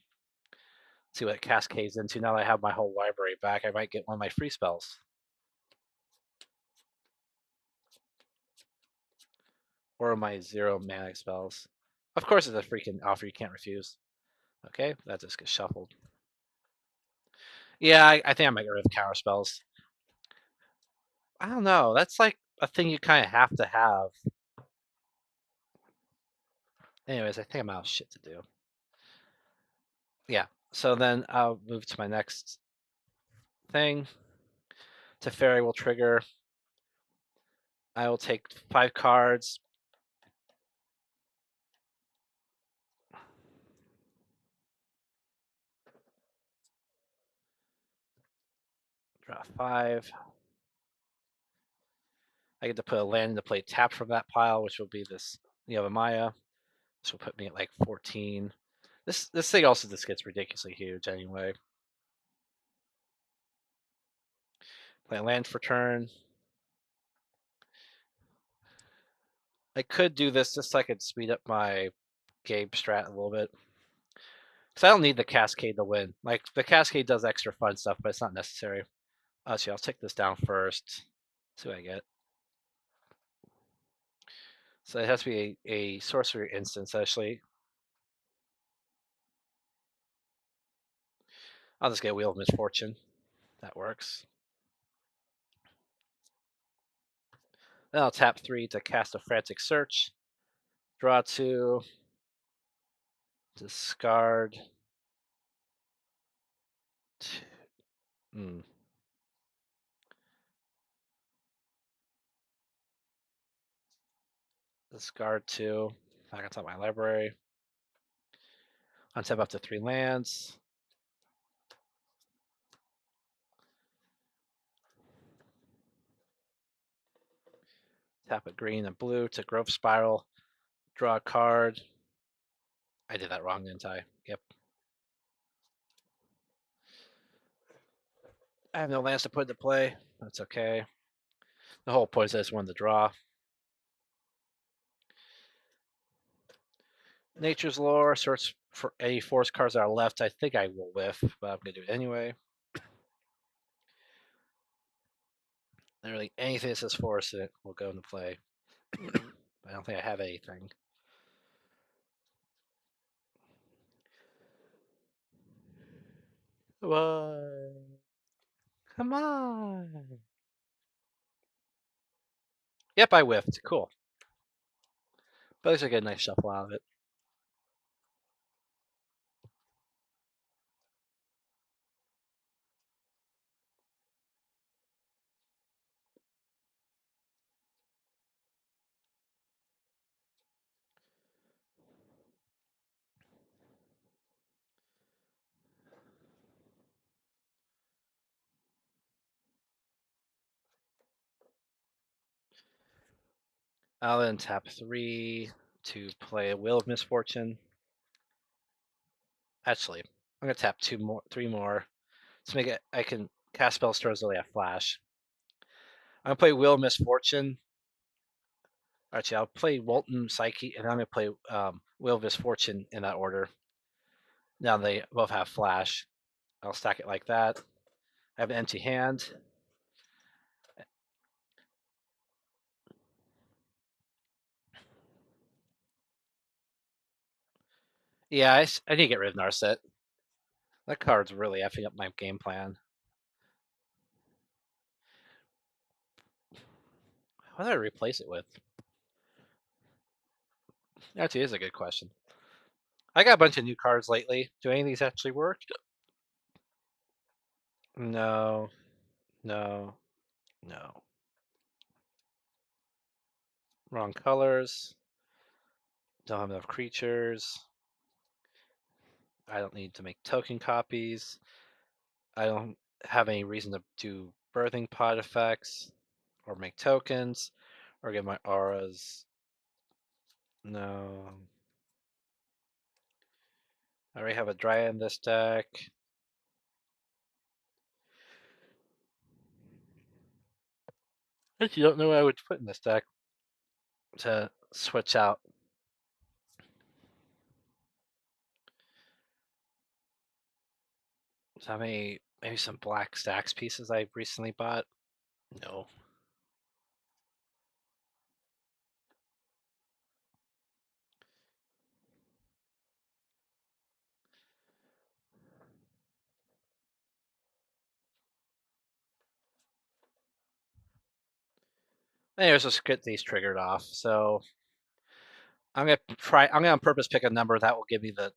See what it cascades into. Now that I have my whole library back, I might get one of my free spells. Or my 0 mana spells. Of course, it's a freaking offer you can't refuse. Okay, that just gets shuffled. Yeah, I think I might get rid of counter spells. I don't know. That's like a thing you kind of have to have. Anyways, I think I'm out of shit to do. Yeah, so then I'll move to my next thing. Teferi will trigger. I will take 5 cards. Draw 5. I get to put a land into play tapped from that pile, which will be this Maya. This will put me at like 14. This thing also just gets ridiculously huge anyway. Play land for turn. I could do this just so I could speed up my game strat a little bit. Because I don't need the Cascade to win. Like, the Cascade does extra fun stuff, but it's not necessary. Actually, I'll take this down first. See what I get. So it has to be a sorcery instance, actually. I'll just get Wheel of Misfortune. That works. Then I'll tap 3 to cast a Frantic Search. Draw 2. Discard. Hmm. Discard 2. Back on top of my library. Untap up to 3 lands. Tap a green and blue to Growth Spiral. Draw a card. I did that wrong, didn't I? Yep. I have no lands to put into play. That's okay. The whole point is I just wanted to draw. Nature's Lore, search for any forest cards that are left. I think I will whiff, but I'm going to do it anyway. Literally anything that says forest in it will go into play. I don't think I have anything. Come on. Come on. Yep, I whiffed. Cool. But at least I get a nice shuffle out of it. I'll then tap 3 to play a Wheel of Misfortune. Actually, I'm going to tap 3 more. To make it, I can cast spell stores only have flash. I'm going to play Wheel of Misfortune. Actually, I'll play Walton Psyche, and I'm going to play Wheel of Misfortune in that order. Now they both have flash. I'll stack it like that. I have an empty hand. Yeah, I need to get rid of Narset. That card's really effing up my game plan. What do I replace it with? Actually, is a good question. I got a bunch of new cards lately. Do any of these actually work? No, no, no. Wrong colors. Don't have enough creatures. I don't need to make token copies. I don't have any reason to do birthing pod effects or make tokens or get my auras. No. I already have a Dryad in this deck. I actually don't know what I would put in this deck to switch out. So how many? Maybe some black stacks pieces I recently bought. No. Anyways, let's get these triggered off. So I'm gonna try. I'm gonna on purpose pick a number that will give me the.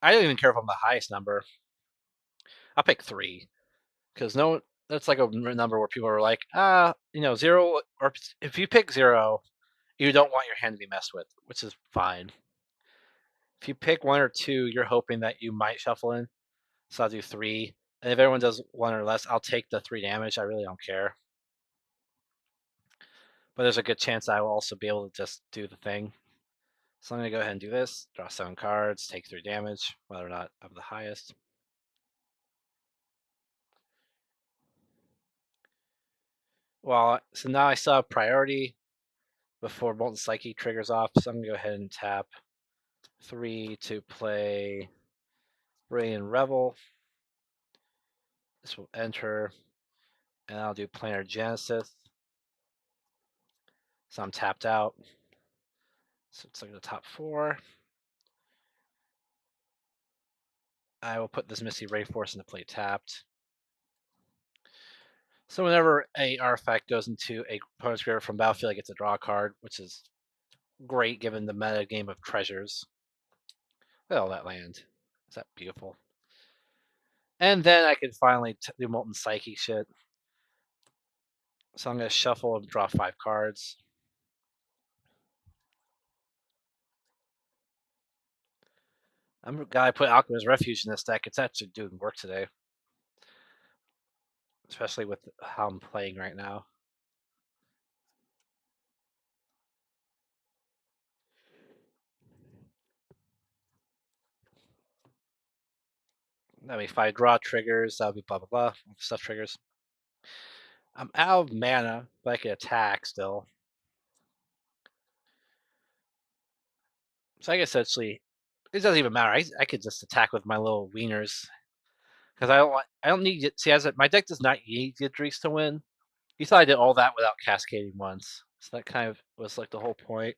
I don't even care if I'm the highest number. I'll pick 3 because no, that's like a number where people are like, zero. Or if you pick 0, you don't want your hand to be messed with, which is fine. If you pick 1 or 2, you're hoping that you might shuffle in. So I'll do 3. And if everyone does 1 or less, I'll take the 3 damage. I really don't care. But there's a good chance I will also be able to just do the thing. So I'm going to go ahead and do this. Draw 7 cards, take 3 damage, whether or not I'm the highest. Well, so now I still have priority before Molten Psyche triggers off. So I'm going to go ahead and tap 3 to play Brilliant Revel. This will enter, and I'll do Planar Genesis. So I'm tapped out. So it's like the top 4. I will put this Misty Ray Force into play tapped. So whenever a artifact goes into a opponent's graveyard from battlefield, I get to draw a card, which is great given the meta game of treasures. Look at all that land. Is that beautiful? And then I can finally do Molten Psyche shit. So I'm going to shuffle and draw 5 cards. I'm glad I put Alchemist Refuge in this deck. It's actually doing work today. Especially with how I'm playing right now. That'll be 5 draw triggers. That'll be blah, blah, blah. Stuff triggers. I'm out of mana, but I can attack still. So I guess essentially, it doesn't even matter. I could just attack with my little wieners because I don't need it. See, my deck does not need Yidris to win. You thought I did all that without cascading once, so that kind of was like the whole point.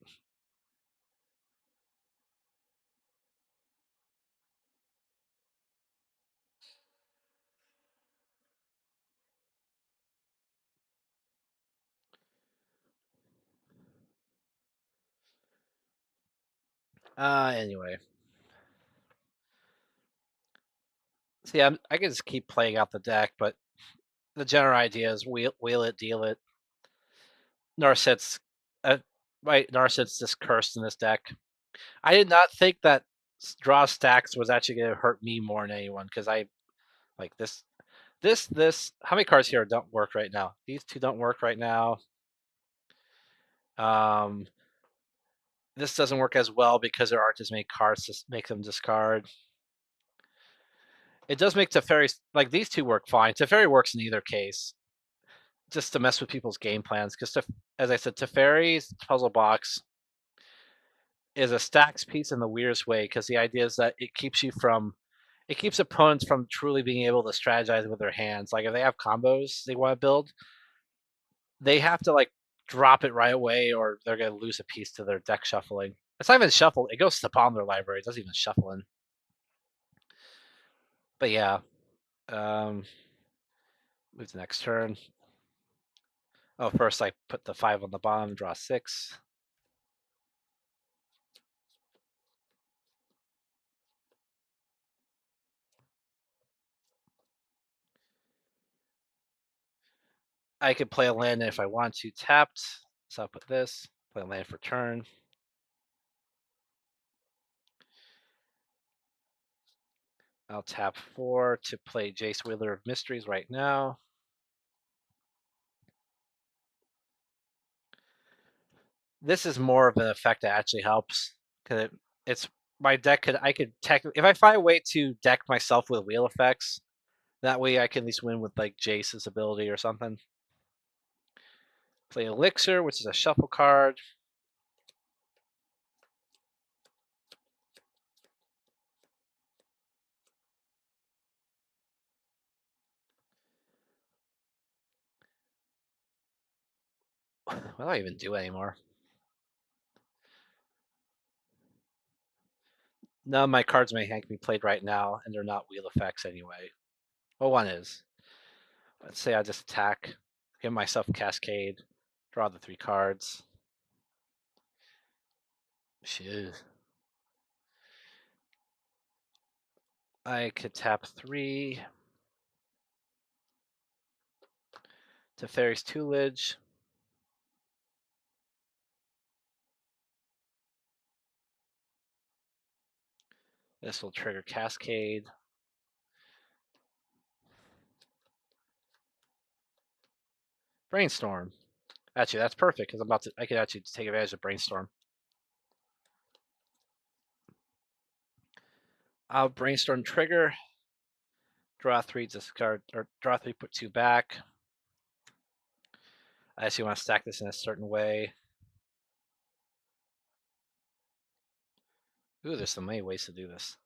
Anyway, see, I can just keep playing out the deck, but the general idea is wheel it, deal it. Narset's, right? Narset's just cursed in this deck. I did not think that draw stacks was actually going to hurt me more than anyone because I like this. How many cards here don't work right now? These 2 don't work right now. Um, this doesn't work as well because there aren't as many cards to make them discard. It does make Teferi, like these 2 work fine. Teferi works in either case, just to mess with people's game plans. Because as I said, Teferi's puzzle box is a stacks piece in the weirdest way because the idea is that it keeps opponents from truly being able to strategize with their hands. Like if they have combos they want to build, they have to like drop it right away or they're going to lose a piece to their deck shuffling. It's not even shuffle. It goes to the bottom of their library. It doesn't even shuffle in. But yeah. Move to next turn. Oh, first I put the 5 on the bottom, draw 6. I could play a land if I want to tapped. So I'll put this, play a land for turn. I'll tap 4 to play Jace Wheeler of Mysteries right now. This is more of an effect that actually helps because it's my deck I could if I find a way to deck myself with wheel effects, that way I can at least win with like Jace's ability or something. Play Elixir, which is a shuffle card. What do I even do anymore? None of my cards in my hand can be played right now, and they're not wheel effects anyway. Well, one is. Let's say I just attack, give myself Cascade, draw the 3 cards. Shit. I could tap 3 to Fairy's Tutelage. This will trigger Cascade. Brainstorm. Actually, that's perfect because I could actually take advantage of Brainstorm. I'll Brainstorm trigger. Draw 3, discard, or draw 3, put 2 back. I actually want to stack this in a certain way. Ooh, there's so many ways to do this.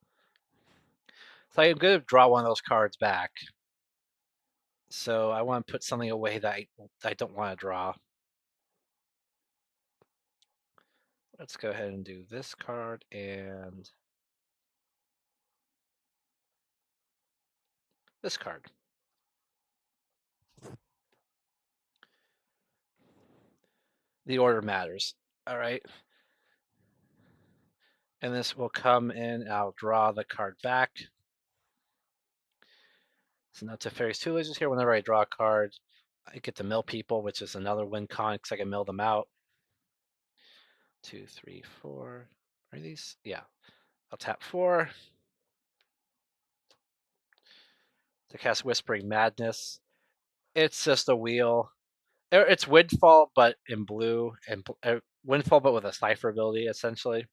So I'm going to draw one of those cards back. So I want to put something away that I don't want to draw. Let's go ahead and do this card and this card. The order matters. All right. And this will come in. I'll draw the card back. So now Teferi's Tutelage is here. Whenever I draw a card, I get to mill people, which is another win con because I can mill them out. 2, 3, 4. Are these? Yeah. I'll tap 4 to cast Whispering Madness. It's just a wheel. It's Windfall, but in blue, and Windfall, but with a Cipher ability, essentially.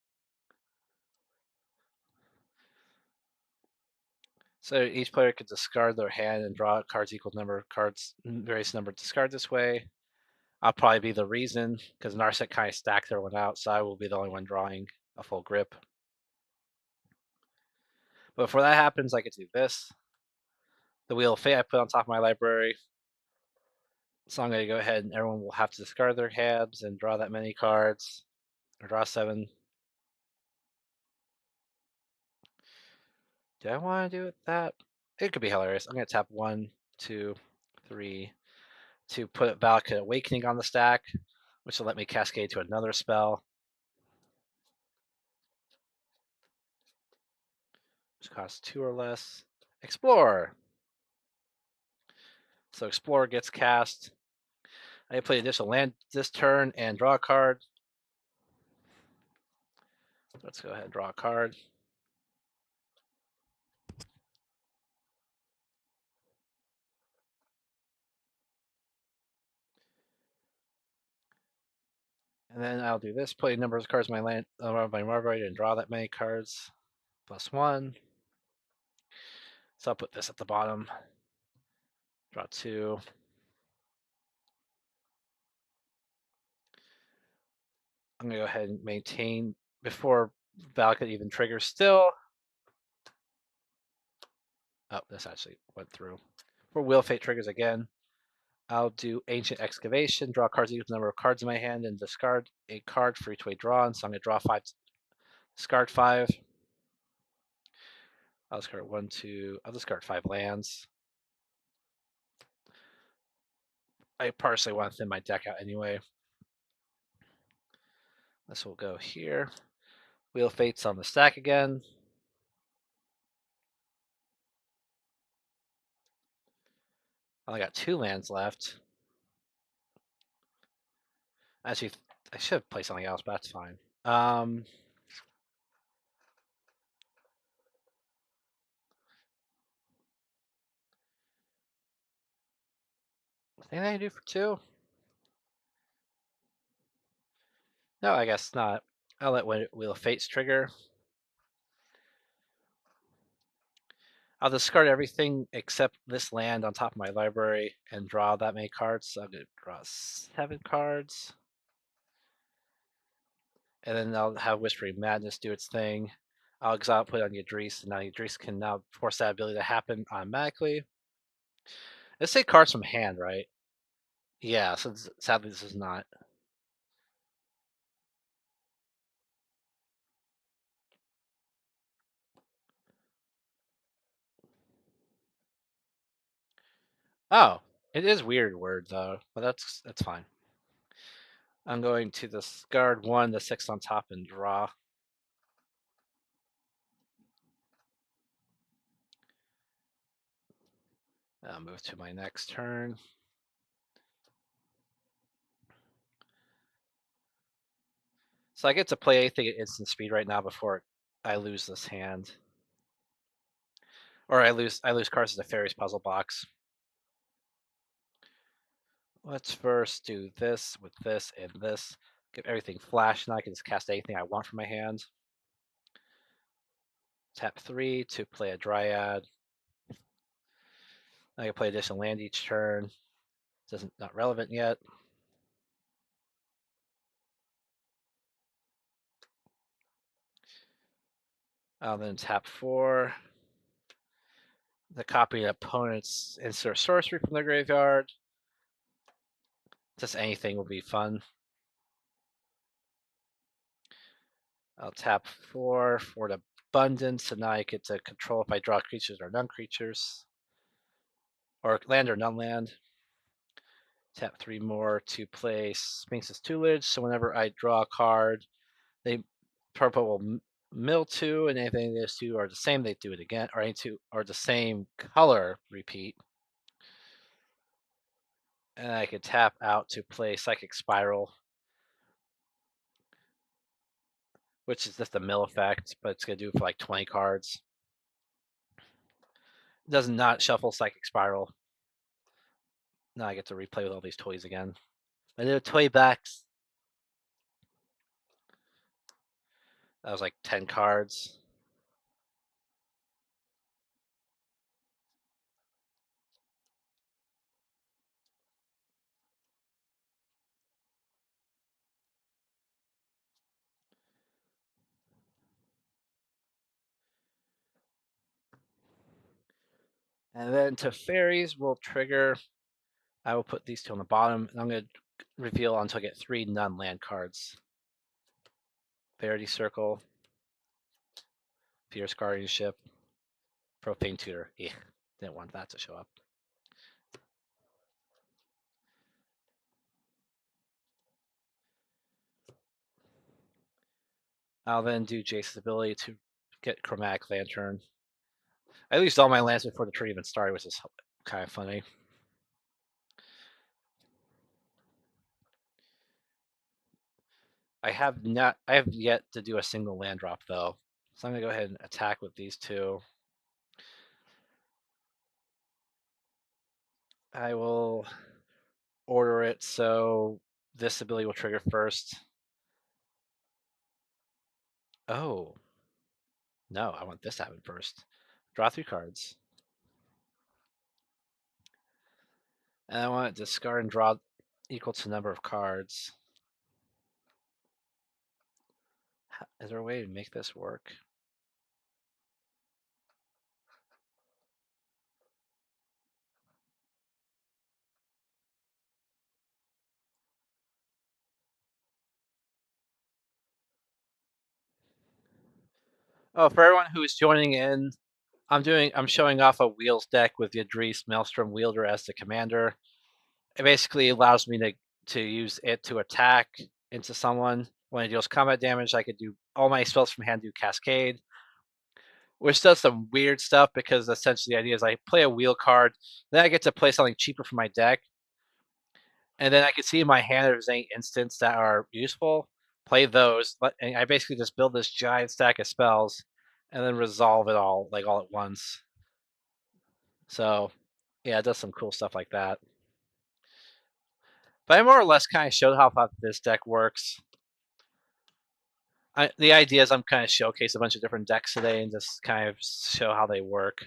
So each player could discard their hand and draw cards equal number of cards, various number discard this way. I'll probably be the reason because Narset kind of stacked everyone out, so I will be the only one drawing a full grip. But before that happens, I get to do this. The Wheel of Fate I put on top of my library. So I'm going to go ahead and everyone will have to discard their hands and draw that many cards, or draw 7. Do I want to do it that? It could be hilarious. I'm going to tap 1, 2, 3 to put Valakut Awakening on the stack, which will let me cascade to another spell, which costs 2 or less. Explore. So Explorer gets cast. I play additional land this turn and draw a card. Let's go ahead and draw a card. And then I'll do this, play number of cards in my land, my Marbright, and draw that many cards. +1. So I'll put this at the bottom. Draw 2. I'm going to go ahead and maintain before Valakut even triggers still. Oh, this actually went through. For Wheel of Fate triggers again, I'll do Ancient Excavation, draw cards equal to the number of cards in my hand, and discard a card for each way drawn. So I'm going to draw 5, discard 5. I'll discard 1, 2. I'll discard 5 lands. I partially want to thin my deck out anyway. This will go here. Wheel of Fate's on the stack again. I only got 2 lands left. Actually, I should have played something else, but that's fine. Anything I can do for 2? No, I guess not. I'll let Wheel of Fate's trigger. I'll discard everything except this land on top of my library and draw that many cards. So I'm going to draw 7 cards. And then I'll have Whispering Madness do its thing. I'll exile, put it on Yadris, and now Yadris can now force that ability to happen automatically. Let's say cards from hand, right? Yeah, so sadly this is not. Oh, it is weird word though, but that's fine. I'm going to discard 1, the 6 on top, and draw. I'll move to my next turn. So I get to play anything at instant speed right now before I lose this hand. Or I lose cards to the Fairies Puzzle Box. Let's first do this with this and this. Give everything flash, and I can just cast anything I want from my hand. Tap 3 to play a Dryad. I can play additional land each turn. Not relevant yet. I'll then tap 4. The copy an opponent's insert sorcery from their graveyard. Just anything will be fun. I'll tap 4 for the abundance, and now I get to control if I draw creatures or non-creatures. Or land or non-land. Tap 3 more to play Sphinx's Tutelage, so whenever I draw a card, purple will mill 2, and anything those 2 are the same, they do it again, or any 2 are the same color, repeat. And I could tap out to play Psychic Spiral, which is just a mill effect, but it's going to do it for like 20 cards. It does not shuffle Psychic Spiral. Now I get to replay with all these toys again. I did a toy backs. That was like 10 cards. And then to fairies will trigger. I will put these 2 on the bottom, and I'm going to reveal until I get 3 non-land cards. Verity Circle, Fierce Guardianship, Profane Tutor. Yeah, didn't want that to show up. I'll then do Jace's ability to get Chromatic Lantern. I used all my lands before the tree even started, which is kind of funny. I have yet to do a single land drop though. So I'm gonna go ahead and attack with these 2. I will order it so this ability will trigger first. Oh. No, I want this to happen first. Draw 3 cards. And I want to discard and draw equal to number of cards. Is there a way to make this work? Oh, for everyone who is joining in, I'm showing off a Wheels deck with Yadris Maelstrom Wielder as the commander. It basically allows me to use it to attack into someone. When it deals combat damage, I could do all my spells from hand do Cascade, which does some weird stuff because essentially the idea is I play a wheel card, then I get to play something cheaper from my deck, and then I can see in my hand if there's any instants that are useful, play those, and I basically just build this giant stack of spells and then resolve it all like all at once. So yeah, it does some cool stuff like that. But I more or less kind of showed how this deck works. The idea is I'm kind of showcase a bunch of different decks today and just kind of show how they work.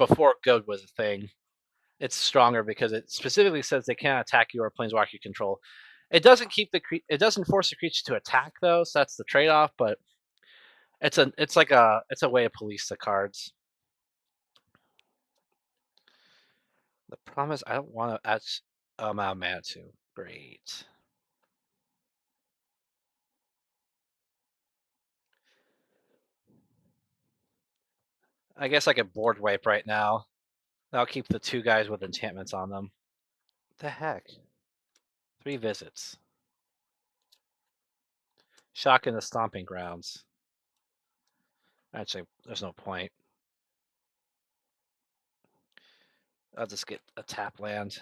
before Goad was a thing. It's stronger because it specifically says they can't attack you or planeswalker you control. It doesn't it doesn't force the creature to attack though, so that's the trade-off. But it's a way to police the cards. The problem is I don't want to add amount of mana to. Great. I guess I could board wipe right now. I'll keep the 2 guys with enchantments on them. What the heck? 3 visits. Shock in the stomping grounds. Actually, there's no point. I'll just get a tap land.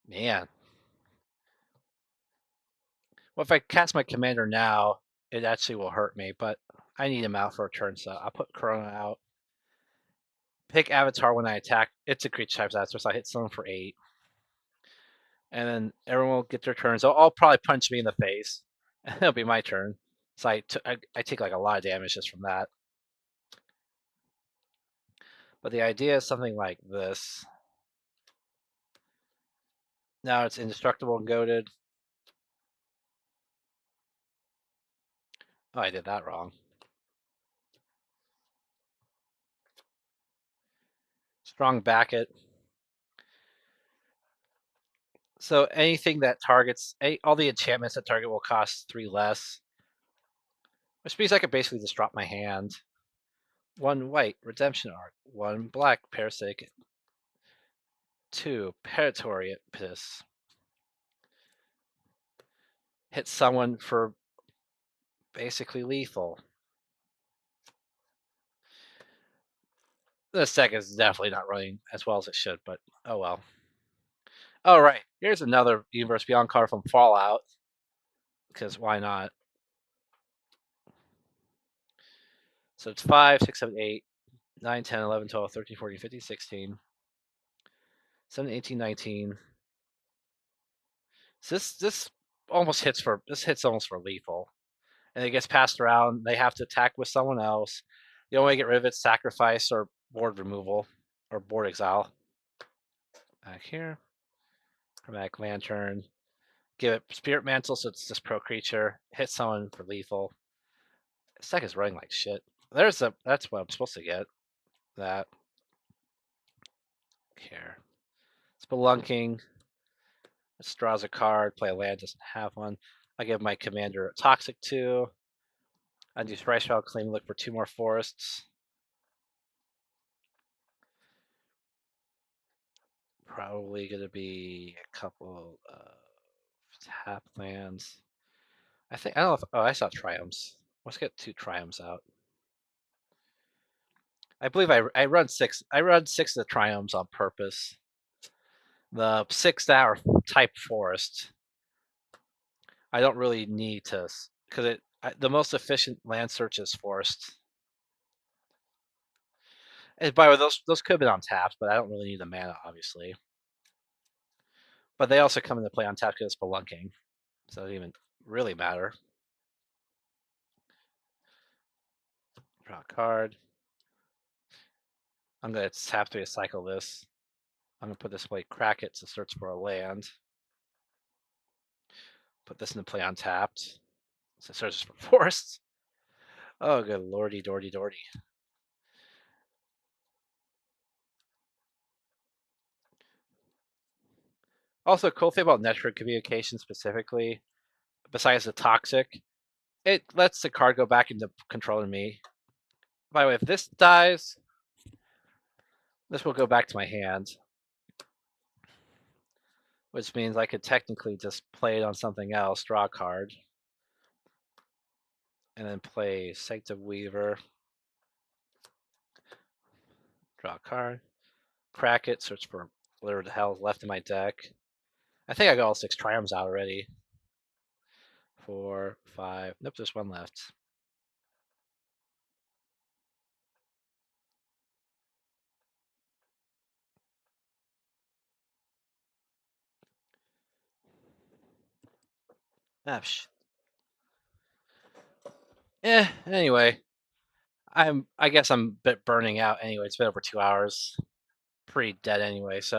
Man. Well, if I cast my commander now, it actually will hurt me, but I need him out for a turn, so I'll put Corona out. Pick Avatar when I attack. It's a creature type answer, so I hit someone for 8. And then everyone will get their turns. They'll all probably punch me in the face. And it'll be my turn. So I take like a lot of damage just from that. But the idea is something like this. Now it's indestructible and goaded. Oh, I did that wrong. Strong back it. So anything that targets all the enchantments that target will cost 3 less. Which means I could basically just drop my hand. 1 white, Redemption Art. 1 black, Parasitic. 2 Predatory Piss. Hit someone for basically lethal. This deck is definitely not running as well as it should, but oh well. All right, here's another Universe Beyond card from Fallout, because why not? So it's 5, 6, 7, 8, 9, 10, 11, 12, 13, 14, 15, 16, 17, 18, 19. So this almost hits almost for lethal. And it gets passed around. They have to attack with someone else. The only way to get rid of it, sacrifice or board removal or board exile. Back here. Chromatic Lantern. Give it Spirit Mantle, so it's just pro creature. Hit someone for lethal. This deck is running like shit. That's what I'm supposed to get. That. Here. Spelunking. This draws a card. Play a land, doesn't have one. I give my commander a Toxic 2. I do Thrice Wild Claim, look for 2 more forests. Probably going to be a couple of tap lands. I don't know if, oh, I saw Triumphs. Let's get 2 Triumphs out. I believe I run 6. I run 6 of the Triumphs on purpose. The 6 that are type forest. I don't really need to, because the most efficient land search is forest. And by the way, those could have been on taps, but I don't really need the mana, obviously. But they also come into play on tap because it's spelunking, so it doesn't even really matter. Draw a card. I'm going to tap to cycle this. I'm going to put this away, crack it to search for a land. Put this into play untapped. So it searches for forests. Oh, good lordy, dordy, dordy. Also, cool thing about network communication specifically, besides the toxic, it lets the card go back into controlling me. By the way, if this dies, this will go back to my hand. Which means I could technically just play it on something else, draw a card, and then play Sanctum Weaver, draw a card, crack it, search for whatever the hell is left in my deck. I think I got all 6 Triumphs out already. 4, 5. Nope, there's one left. Ah, anyway, I guess I'm a bit burning out anyway. It's been over 2 hours. Pretty dead anyway, so